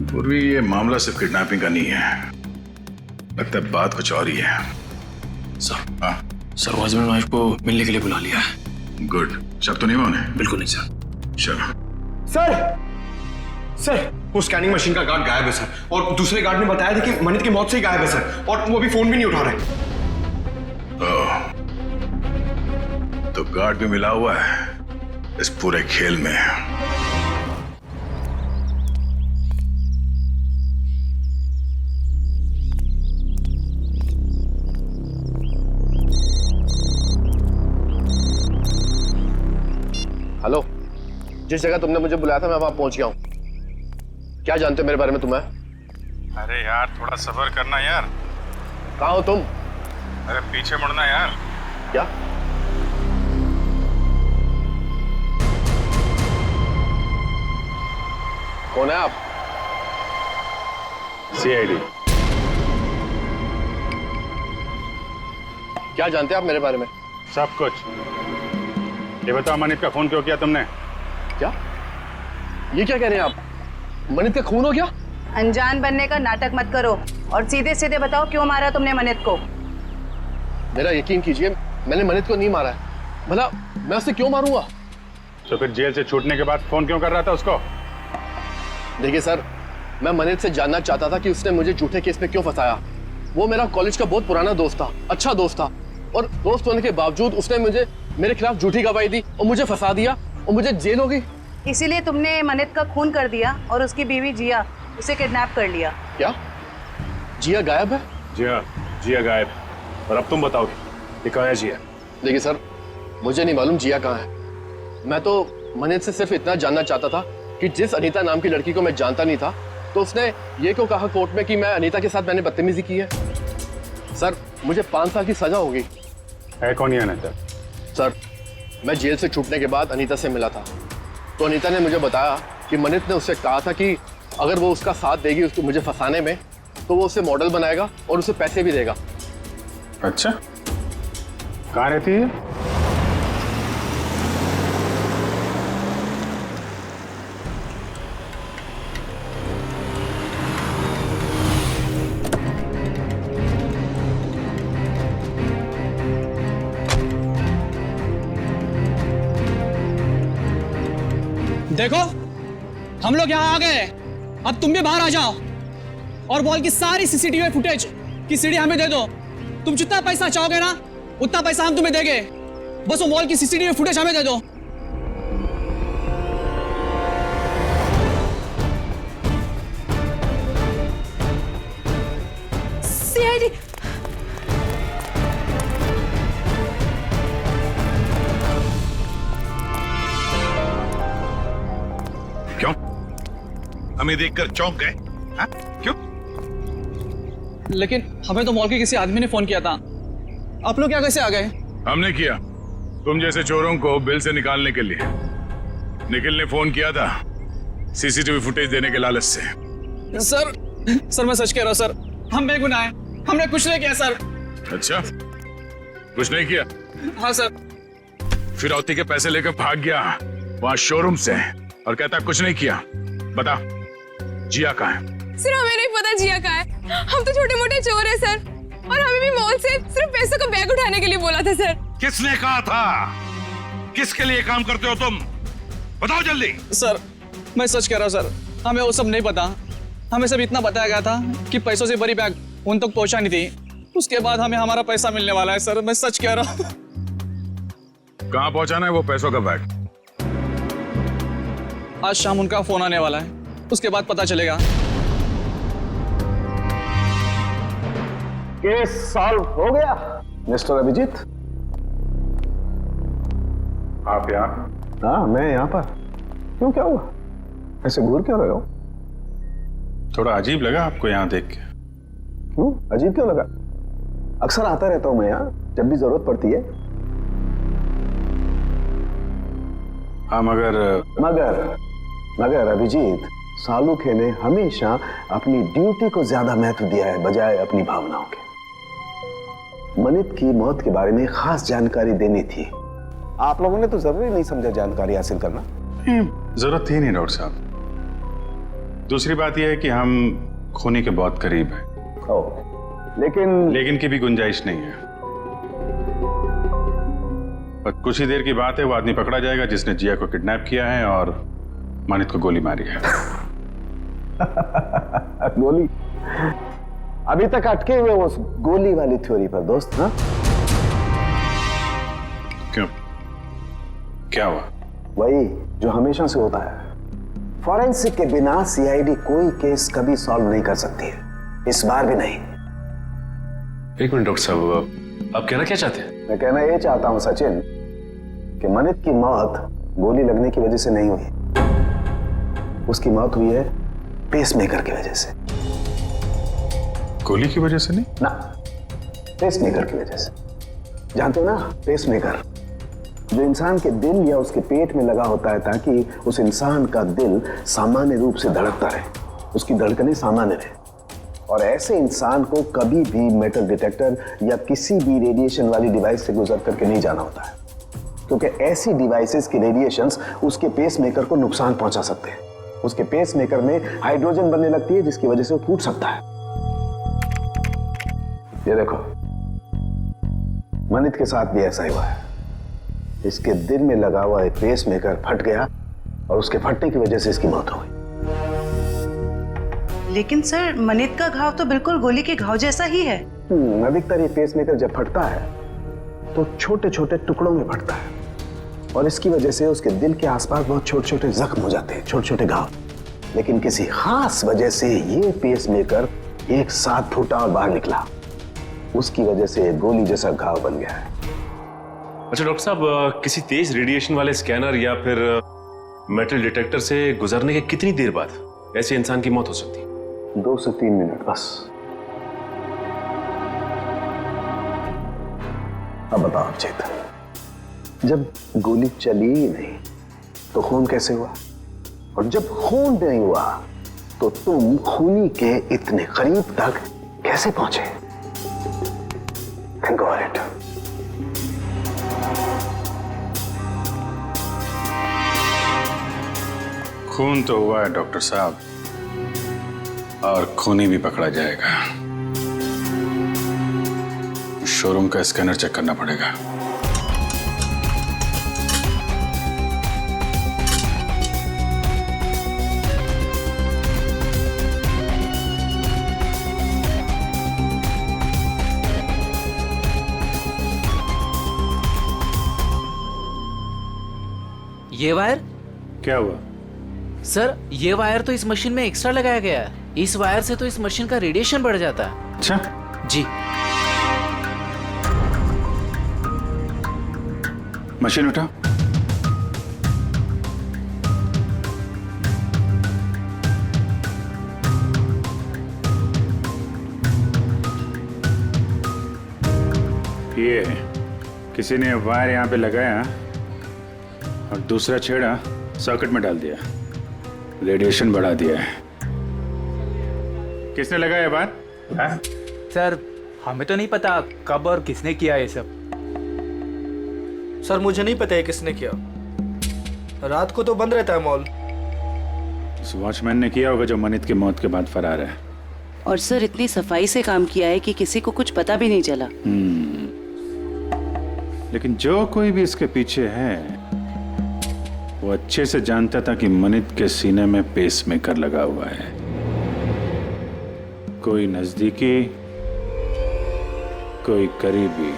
Speaker 13: पूर्वी, ये मामला सिर्फ किडनैपिंग का नहीं है, लगता है बात कुछ और ही है।
Speaker 11: सर हस्बैंड वाइफ को मिलने के लिए बुला लिया है।
Speaker 13: गुड। शक तो नहीं हुआ उन्हें?
Speaker 11: बिल्कुल नहीं सर।
Speaker 13: चलो।
Speaker 18: सर वो स्कैनिंग मशीन का गार्ड गायब है सर, और दूसरे गार्ड ने बताया था कि मनित की मौत से ही गायब है सर, और वो अभी फोन भी नहीं उठा रहे।
Speaker 13: तो गार्ड भी मिला हुआ है इस पूरे खेल में।
Speaker 18: हेलो, जिस जगह तुमने मुझे बुलाया था मैं वहां पहुंच गया हूं। क्या जानते हो मेरे बारे में तुम्हें?
Speaker 9: अरे यार थोड़ा सब्र करना यार।
Speaker 18: कहाँ हो तुम?
Speaker 9: अरे पीछे मुड़ना यार।
Speaker 18: क्या? कौन है आप?
Speaker 9: सीआईडी।
Speaker 18: क्या जानते हैं आप मेरे बारे में?
Speaker 9: सब कुछ। ये बताओ मनित का खून क्यों किया तुमने?
Speaker 18: क्या? ये क्या कह रहे हैं आप? मनित का खून हो गया?
Speaker 4: अनजान बनने का नाटक मत करो और सीधे सीधे बताओ क्यों मारा तुमने मनित को?
Speaker 18: मेरा यकीन कीजिए, मैंने मनित को नहीं मारा है। भला मैं उसे क्यों मारूंगा?
Speaker 9: तो फिर जेल से छूटने के बाद फोन क्यों कर रहा था उसको?
Speaker 18: देखिए सर, मैं मनित से जानना चाहता था कि उसने मुझे झूठे केस में क्यों फंसाया। वो मेरा कॉलेज का बहुत पुराना दोस्त था, अच्छा दोस्त था, और दोस्त होने के बावजूद उसने मुझे मेरे खिलाफ झूठी गवाही दी और मुझे फंसा दिया और मुझे जेल हो गई।
Speaker 4: इसीलिए तुमने मनित का खून कर दिया और उसकी बीवी जिया उसे किडनैप कर लिया।
Speaker 18: क्या? जिया गायब है?
Speaker 9: जिया गायब। और अब तुम बताओगे ये कहाँ है जिया?
Speaker 18: देखिए सर, मुझे नहीं मालूम जिया कहाँ है। मैं तो मनित से सिर्फ इतना जानना चाहता था कि जिस अनीता नाम की लड़की को मैं जानता नहीं था, तो उसने ये क्यों कहा कोर्ट में कि मैं अनीता के साथ मैंने बदतमीजी की है। सर, मुझे 5 साल की सजा होगी।
Speaker 9: है कौन ये अनीता?
Speaker 18: सर, मैं जेल से छूटने के बाद अनीता से मिला था, तो अनीता ने मुझे बताया कि मनित ने उससे कहा था कि अगर वो उसका साथ देगी उसको मुझे फंसाने में, तो वो उसे मॉडल बनाएगा और उसे पैसे भी देगा।
Speaker 9: अच्छा, कहाँ रहती है?
Speaker 21: देखो, हम लोग यहाँ आ गए, अब तुम भी बाहर आ जाओ और बॉल की सारी सीसीटीवी फुटेज की सीडी हमें दे दो। तुम जितना पैसा चाहोगे ना, उतना पैसा हम तुम्हें देंगे। बस वो मॉल की सीसीटीवी फुटेज हमें दे दो।
Speaker 22: सीआईडी।
Speaker 8: क्यों? हमें देखकर चौंक गए? हाँ? क्यों?
Speaker 21: लेकिन हमें तो मॉल के किसी आदमी ने फोन किया था। आप लोग क्या कैसे आ गए?
Speaker 13: हमने किया, तुम जैसे चोरों को बिल से निकालने के लिए। निखिल ने फोन किया था सीसीटीवी फुटेज देने के लालच से।
Speaker 21: सर मैं सच कह रहा हूँ सर, हम बेगुनाह हैं, हमने कुछ नहीं किया सर।
Speaker 13: अच्छा, कुछ नहीं किया?
Speaker 21: हाँ सर।
Speaker 13: फिरौती के पैसे लेकर भाग गया वहां शोरूम से और कहता कुछ नहीं किया। बता, जिया कहाँ है?
Speaker 22: सर, हमें नहीं पता जिया कहाँ है। हम तो छोटे मोटे चोर हैं सर, और हमें भी मॉल से सिर्फ पैसों का बैग उठाने के लिए बोला था सर।
Speaker 8: किसने कहा था? किसके लिए काम करते हो तुम? बताओ जल्दी।
Speaker 21: सर, मैं सच कह रहा हूँ सर, हमें वो सब नहीं पता। हमें सब इतना बताया गया था कि पैसों से भरी बैग उन तक पहुंचानी थी, उसके बाद हमें हमारा पैसा मिलने वाला है। सर, मैं सच कह रहा हूँ।
Speaker 13: कहाँ पहुंचाना है वो पैसों का बैग?
Speaker 21: आज शाम उनका फोन आने वाला है, उसके बाद पता चलेगा।
Speaker 7: केस सॉल्व हो गया मिस्टर अभिजीत।
Speaker 9: आप यहाँ?
Speaker 7: हाँ, मैं यहाँ पर। क्यों, क्या हुआ? ऐसे घूर क्यों रहे हो?
Speaker 9: थोड़ा अजीब लगा आपको यहाँ देख के।
Speaker 7: क्यों अजीब क्यों लगा? अक्सर आता रहता हूँ मैं यहाँ जब भी जरूरत पड़ती है।
Speaker 9: हाँ,
Speaker 7: मगर अभिजीत, सालुखे ने हमेशा अपनी ड्यूटी को ज्यादा महत्व दिया है बजाय अपनी भावनाओं के। मनित की मौत के बारे में खास जानकारी देनी थी। आप लोगों ने तो जरूरी नहीं समझा जानकारी हासिल करना।
Speaker 9: जरूरत थी नहीं डॉक्टर साहब। दूसरी बात यह है कि हम खूनी के बहुत करीब हैं।
Speaker 7: लेकिन
Speaker 9: की भी गुंजाइश नहीं है। पर कुछ ही देर की बात है, वो आदमी पकड़ा जाएगा जिसने जिया को किडनैप किया है और मनित को गोली मारी है।
Speaker 7: गोली? अभी तक अटके हुए उस गोली वाली थ्योरी पर दोस्त। हाँ,
Speaker 9: क्यों, क्या हुआ?
Speaker 7: वही जो हमेशा से होता है। फॉरेंसिक के बिना सीआईडी कोई केस कभी सॉल्व नहीं कर सकती है, इस बार भी नहीं।
Speaker 11: एक मिनट डॉक्टर साहब, आप कहना क्या चाहते हैं?
Speaker 7: मैं कहना ये चाहता हूं सचिन कि मनित की मौत गोली लगने की वजह से नहीं हुई। उसकी मौत हुई है पेसमेकर की वजह से।
Speaker 9: गोली की वजह से नहीं?
Speaker 7: ना, पेसमेकर की वजह से। जानते हो ना, पेसमेकर जो इंसान के दिल या उसके पेट में लगा होता है ताकि उस इंसान का दिल सामान्य रूप से धड़कता रहे, उसकी धड़कनें सामान्य रहे। और ऐसे इंसान को कभी भी मेटल डिटेक्टर या किसी भी रेडिएशन वाली डिवाइस से गुजर करके नहीं जाना होता है, क्योंकि ऐसी डिवाइसेस की रेडिएशंस उसके पेसमेकर को नुकसान पहुंचा सकते हैं। उसके पेसमेकर में हाइड्रोजन बनने लगती है जिसकी वजह से वो टूट सकता है। ये देखो, मनित के साथ भी ऐसा ही हुआ है। इसके दिल में लगा हुआ एक पेसमेकर फट गया और उसके फटने की वजह से इसकी मौत हो गई।
Speaker 4: लेकिन सर, मनित का घाव तो बिल्कुल गोली के घाव जैसा ही है।
Speaker 7: अधिकतर ये पेसमेकर जब फटता है तो छोटे छोटे टुकड़ों में फटता है और इसकी वजह से उसके दिल के आसपास बहुत छोटे छोटे जख्म हो जाते हैं, छोटे छोटे घाव। लेकिन किसी खास वजह से ये पेसमेकर एक साथ फूटा और बाहर निकला, उसकी वजह से गोली जैसा घाव बन गया है।
Speaker 11: अच्छा डॉक्टर साहब, किसी तेज रेडिएशन वाले स्कैनर या फिर मेटल डिटेक्टर से गुजरने के कितनी देर बाद ऐसे इंसान की मौत हो सकती है?
Speaker 7: 2 से 3 मिनट बस। अब बताओ चेतन, जब गोली चली ही नहीं तो खून कैसे हुआ? और जब खून नहीं हुआ तो तुम खूनी के इतने करीब तक कैसे पहुंचे? Think of it.
Speaker 9: खून तो हुआ है डॉक्टर साहब, और खूनी भी पकड़ा जाएगा। शोरूम का स्कैनर चेक करना पड़ेगा।
Speaker 6: ये वायर
Speaker 9: क्या हुआ?
Speaker 6: सर, ये वायर तो इस मशीन में एक्स्ट्रा लगाया गया है। इस वायर से तो इस मशीन का रेडिएशन बढ़ जाता है।
Speaker 9: अच्छा
Speaker 6: जी।
Speaker 9: मशीन उठा। ये किसी ने वायर यहाँ पे लगाया और दूसरा छेड़ा सॉकेट में डाल दिया, रेडिएशन बढ़ा दिया है। किसने लगाया बात?
Speaker 10: सर, हमें तो नहीं पता कब और किसने किया ये सब।
Speaker 14: सर, मुझे नहीं पता है किसने किया। रात को तो बंद रहता है मॉल।
Speaker 9: उस वॉचमैन ने किया होगा जो मनित की मौत के बाद फरार है।
Speaker 4: और सर, इतनी सफाई से काम किया है कि किसी को कुछ पता भी नहीं चला।
Speaker 9: लेकिन जो कोई भी इसके पीछे है वो अच्छे से जानता था कि मनित के सीने में पेसमेकर लगा हुआ है। कोई नजदीकी, कोई करीबी।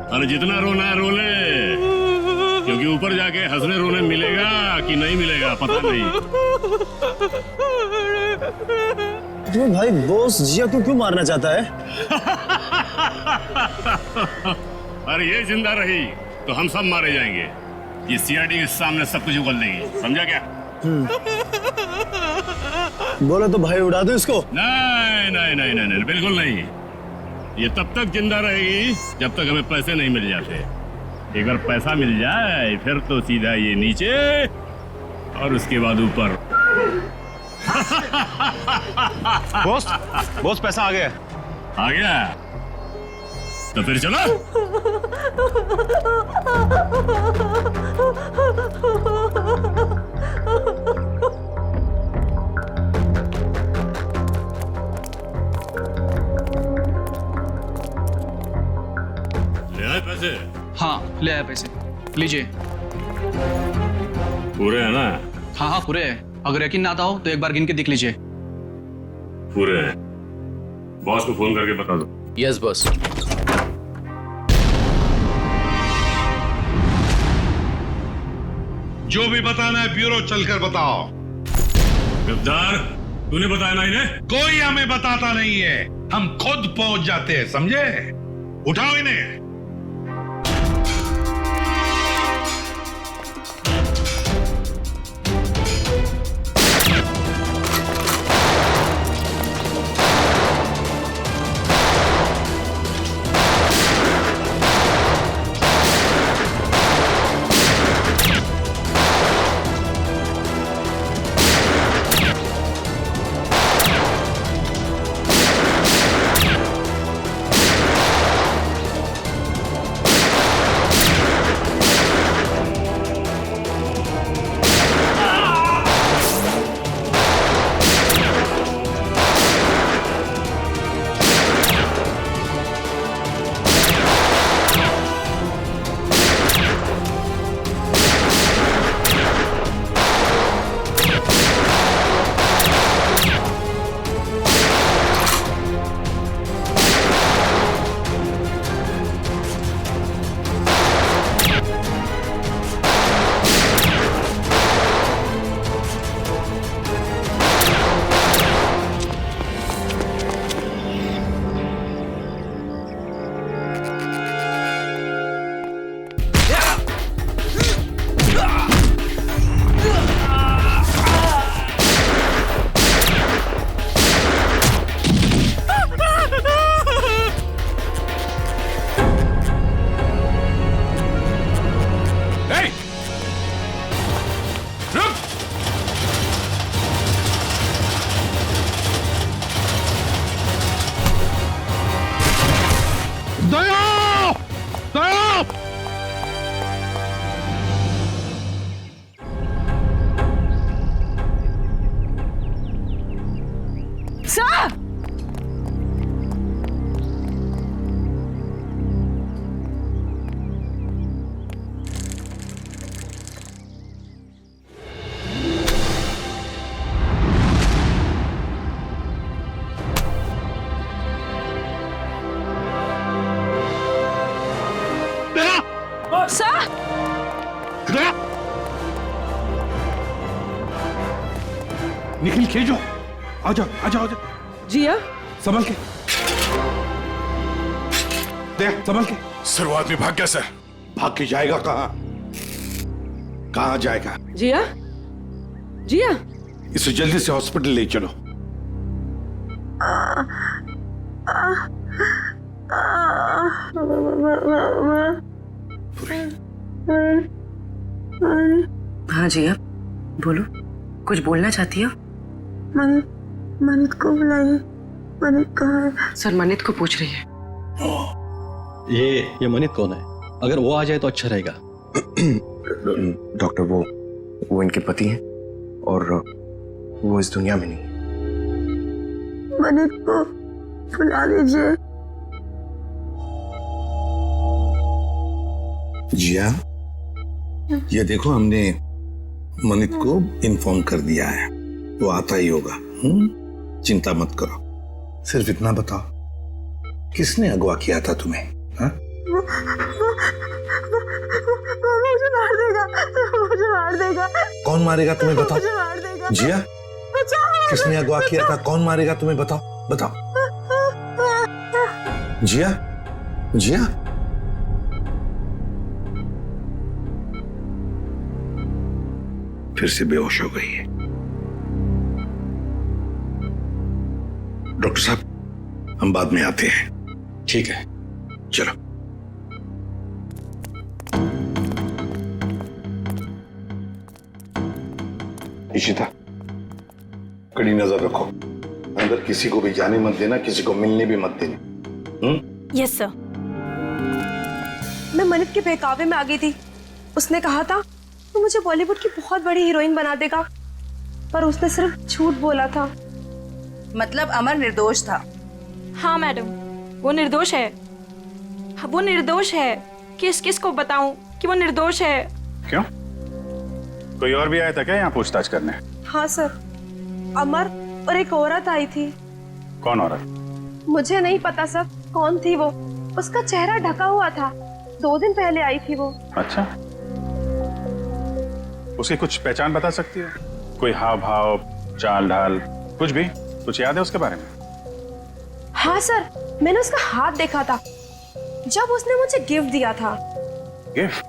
Speaker 19: अरे जितना रोना है रो ले, क्योंकि ऊपर जाके हंसने रोने मिलेगा कि नहीं मिलेगा पता नहीं।
Speaker 14: तुम्हें भाई बॉस जिया को क्यों मारना चाहता है?
Speaker 19: अरे ये जिंदा रही तो हम सब मारे जाएंगे। ये सीआईडी के सामने सब कुछ उगल देगी, समझा क्या?
Speaker 14: बोला तो भाई उड़ा दो इसको।
Speaker 19: नहीं नहीं नहीं नहीं नहीं, बिल्कुल नहीं। ये तब तक जिंदा रहेगी जब तक हमें पैसे नहीं मिल जाते। एक बार पैसा मिल जाए फिर तो सीधा ये नीचे और उसके बाद ऊपर।
Speaker 14: बॉस पैसा आ गया।
Speaker 19: आ गया तो फिर चलो। ले आए पैसे?
Speaker 21: हाँ, ले आए पैसे, लीजिए।
Speaker 19: पूरे है ना?
Speaker 21: हाँ हाँ पूरे है। अगर यकीन ना आता हो तो एक बार गिन के देख लीजिए।
Speaker 19: पूरे हैं। बॉस को फोन करके बता दो।
Speaker 6: Yes boss.
Speaker 19: जो भी बताना है ब्यूरो चलकर बताओ। गिरफ्तार तूने बताया ना इन्हें?
Speaker 8: कोई हमें बताता नहीं है, हम खुद पहुंच जाते हैं, समझे? उठाओ इन्हें। निखिल खेजो, आ जाओ आ जाओ आ जाओ।
Speaker 17: जिया
Speaker 8: संभल के, देख संभल के।
Speaker 13: सर वो आदमी भाग गया सर।
Speaker 8: भाग के जाएगा कहाँ? कहाँ जाएगा?
Speaker 17: जिया जिया
Speaker 8: इसे जल्दी से हॉस्पिटल ले चलो।
Speaker 4: हाँ जी, आप बोलो, कुछ बोलना चाहती हो?
Speaker 1: मनित को बुलाइए। मनित कहाँ है?
Speaker 18: सर मनित को पूछ रही है।
Speaker 2: ये मनित कौन है? अगर वो आ जाए तो अच्छा रहेगा।
Speaker 18: डॉक्टर वो इनके पति हैं और वो इस दुनिया में नहीं।
Speaker 1: मनित को बुला लीजिए।
Speaker 8: जिया, ये देखो हमने मनित को इन्फॉर्म कर दिया है, वो आता ही होगा। चिंता मत करो। सिर्फ इतना बताओ, किसने अगवा किया था तुम्हें? हाँ?
Speaker 1: वो मुझे मार देगा, मुझे मार देगा।
Speaker 8: कौन मारेगा तुम्हें बताओ?
Speaker 1: मुझे मार देगा।
Speaker 8: जिया, किसने अगवा किया था? कौन मारेगा तुम्हें बताओ बताओ। जिया जिया, फिर से बेहोश हो गई है। डॉक्टर साहब, हम बाद में आते हैं।
Speaker 2: ठीक है,
Speaker 8: चलो। इशिता, कड़ी नजर रखो, अंदर किसी को भी जाने मत देना, किसी को मिलने भी मत देना।
Speaker 22: Yes sir.
Speaker 1: मैं मनित के बहकावे में आ गई थी। उसने कहा था वो मुझे बॉलीवुड की बहुत बड़ी हीरोइन बना देगा, पर उसने सिर्फ झूठ बोला था।
Speaker 4: मतलब अमर निर्दोष था?
Speaker 22: हाँ मैडम, वो निर्दोष है। वो निर्दोष है। किस को बताऊं कि वो निर्दोष है?
Speaker 9: क्यों? कोई और भी आया था क्या यहाँ पूछताछ करने?
Speaker 1: हाँ सर, अमर और एक औरत आई थी।
Speaker 9: कौन औरत?
Speaker 1: मुझे नहीं पता सर कौन थी वो। उसका चेहरा ढका हुआ था। 2 दिन पहले आई थी वो।
Speaker 9: अच्छा, उसकी कुछ पहचान बता सकती है? कोई हाव भाव, चाल ढाल, कुछ भी? कुछ याद है उसके बारे में?
Speaker 1: हाँ सर, मैंने उसका हाथ देखा था जब उसने मुझे गिफ्ट दिया था।
Speaker 9: गिफ्ट?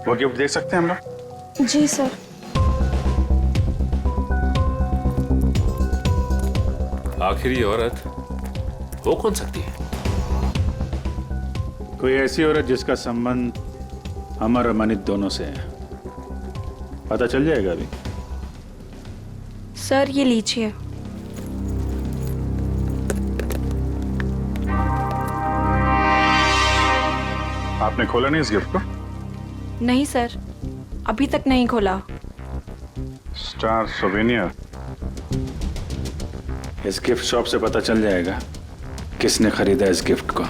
Speaker 9: वो गिफ्ट देख सकते हैं हम लोग?
Speaker 1: जी सर।
Speaker 15: आखिर ये औरत हो कौन सकती है?
Speaker 13: कोई ऐसी औरत जिसका संबंध अमर और मनित दोनों से है। पता चल जाएगा अभी।
Speaker 22: सर ये लीजिए।
Speaker 9: आपने खोला नहीं इस गिफ्ट को?
Speaker 22: नहीं सर, अभी तक नहीं खोला।
Speaker 9: Star souvenir.
Speaker 13: इस गिफ्ट शॉप से पता चल जाएगा किसने खरीदा इस गिफ्ट को।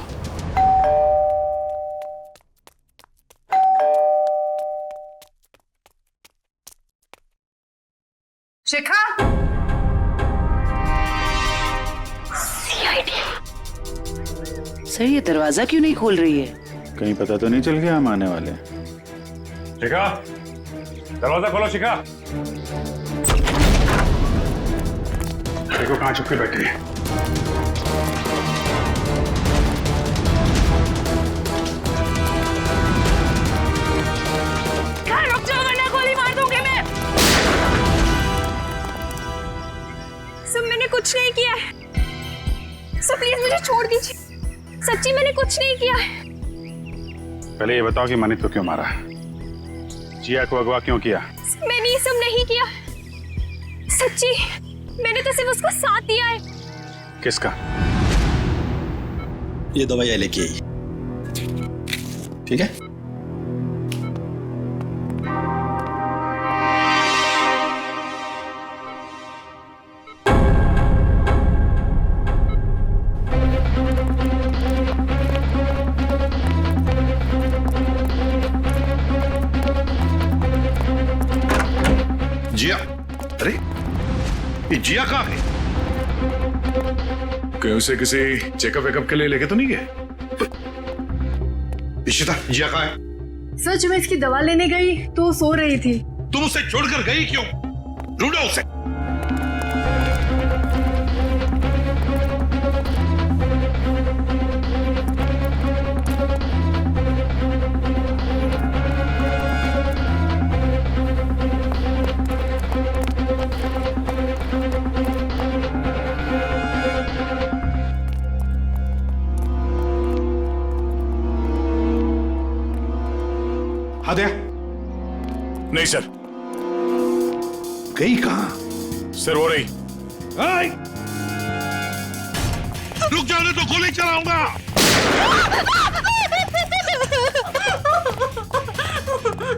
Speaker 4: शिखा, सर ये दरवाजा क्यों नहीं खोल रही है?
Speaker 13: कहीं पता तो नहीं चल गया हम आने वाले?
Speaker 9: शिखा, दरवाजा खोलो शिखा। देखो कहां छुप के बैठी है।
Speaker 22: रुक जाओ वरना गोली मार दूंगी मैं। सब मैंने कुछ नहीं किया है। सब प्लीज मुझे छोड़ दीजिए। सच्ची मैंने कुछ नहीं किया है।
Speaker 9: पहले ये बताओ कि मनित को क्यों मारा? जिया को अगवा क्यों किया?
Speaker 22: मैंने ये सब नहीं किया। सच्ची मैंने तो सिर्फ उसका साथ दिया है।
Speaker 9: किसका?
Speaker 2: ये दवाइयाँ लेके आई, ठीक है?
Speaker 8: जिया? अरे ये जिया कहाँ है? कहीं उसे किसी चेकअप वेकअप के लिए लेके तो नहीं गए? इशिता, जिया कहाँ है?
Speaker 22: सर जब मैं इसकी दवा लेने गई तो सो रही थी।
Speaker 8: तुम उसे छोड़कर गई क्यों? ढूंढो उसे। हाँ दया। नहीं सर। गई कहां? सर हो रही। रुक जाने तो गोली चलाऊंगा।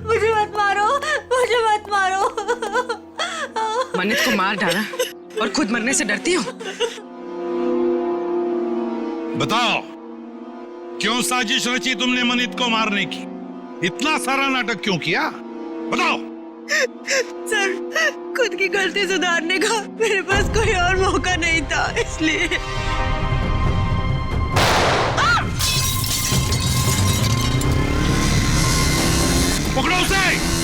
Speaker 4: मुझे मत मारो, मुझे मत मारो। मन्नत को मार डाला और खुद मरने से डरती हो?
Speaker 8: बताओ क्यों साजिश रची तुमने मनित को मारने की? इतना सारा नाटक क्यों किया? बताओ।
Speaker 4: सर खुद की गलती सुधारने का मेरे पास कोई और मौका नहीं था, इसलिए।
Speaker 8: पकड़ो उसे।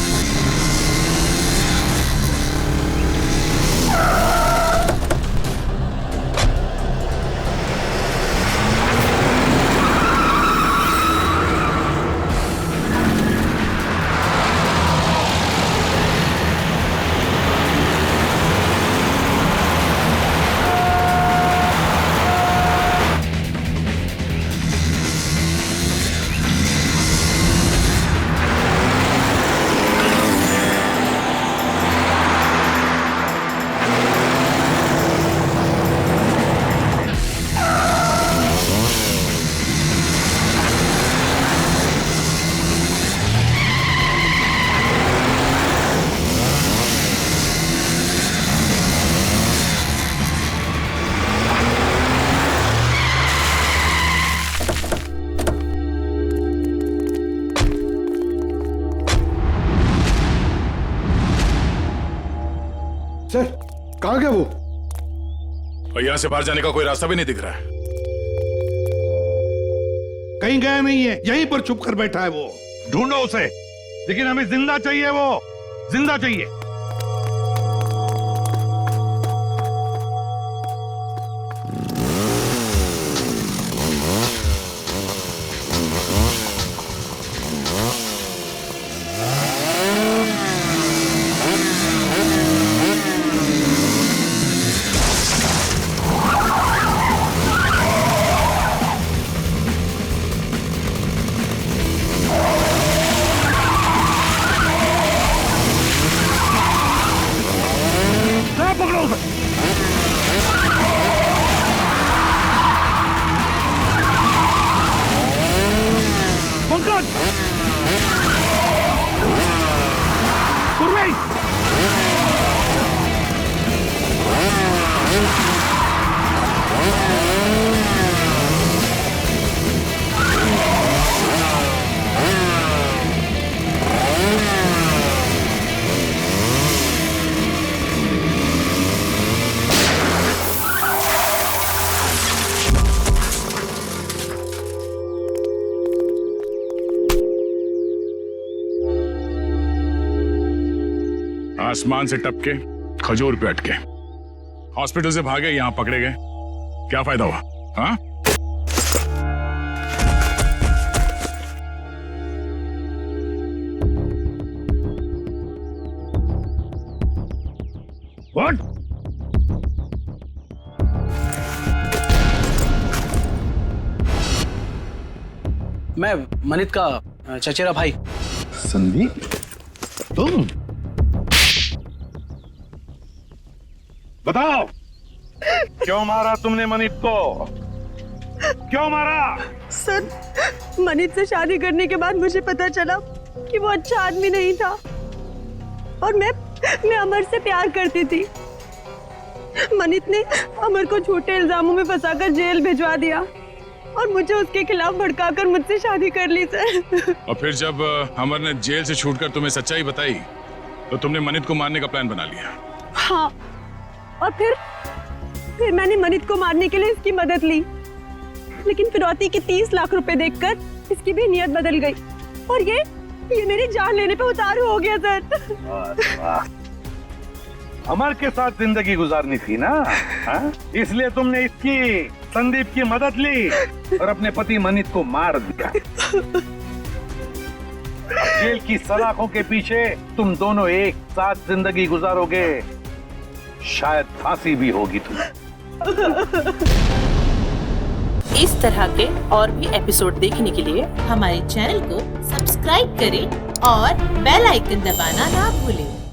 Speaker 13: सर कहाँ गया वो? और यहाँ से बाहर जाने का कोई रास्ता भी नहीं दिख रहा है।
Speaker 8: कहीं गया नहीं है, यहीं पर छुप कर बैठा है वो। ढूंढो उसे, लेकिन हमें जिंदा चाहिए, वो जिंदा चाहिए।
Speaker 13: आसमान से टपके खजूर पे अटके, हॉस्पिटल से भागे, यहां पकड़े गए, क्या फायदा हुआ? हाँ? What?
Speaker 21: मैं मनित का चचेरा भाई।
Speaker 8: संदीप, तुम
Speaker 12: बताओ, क्यों मारा तुमने मनित को? क्यों मारा?
Speaker 1: सर, मनित से शादी करने के बाद मुझे पता चला कि वो अच्छा आदमी नहीं था और मैं अमर से प्यार करती थी। मनित ने अमर को झूठे इल्जामों में फंसाकर जेल भिजवा दिया और मुझे उसके खिलाफ भड़काकर मुझसे शादी कर ली सर।
Speaker 13: और फिर जब अमर ने जेल से छूटकर तुम्हें सच्चाई बताई तो तुमने मनित को मारने का प्लान बना लिया।
Speaker 1: हाँ, और फिर मैंने मनित को मारने के लिए इसकी मदद ली, लेकिन फिरौती के 30 लाख रुपए देखकर इसकी भी नियत बदल गई और ये मेरी जान लेने पे उतारू हो गया सर।
Speaker 12: अमर के साथ जिंदगी गुजारनी थी ना, हाँ? इसलिए तुमने इसकी, संदीप की मदद ली और अपने पति मनित को मार दिया। जेल की सलाखों के पीछे तुम दोनों एक साथ जिंदगी गुजारोगे, शायद फांसी भी होगी तुम्हें।
Speaker 16: इस तरह के और भी एपिसोड देखने के लिए हमारे चैनल को सब्सक्राइब करें और बेल आइकन दबाना ना भूलें।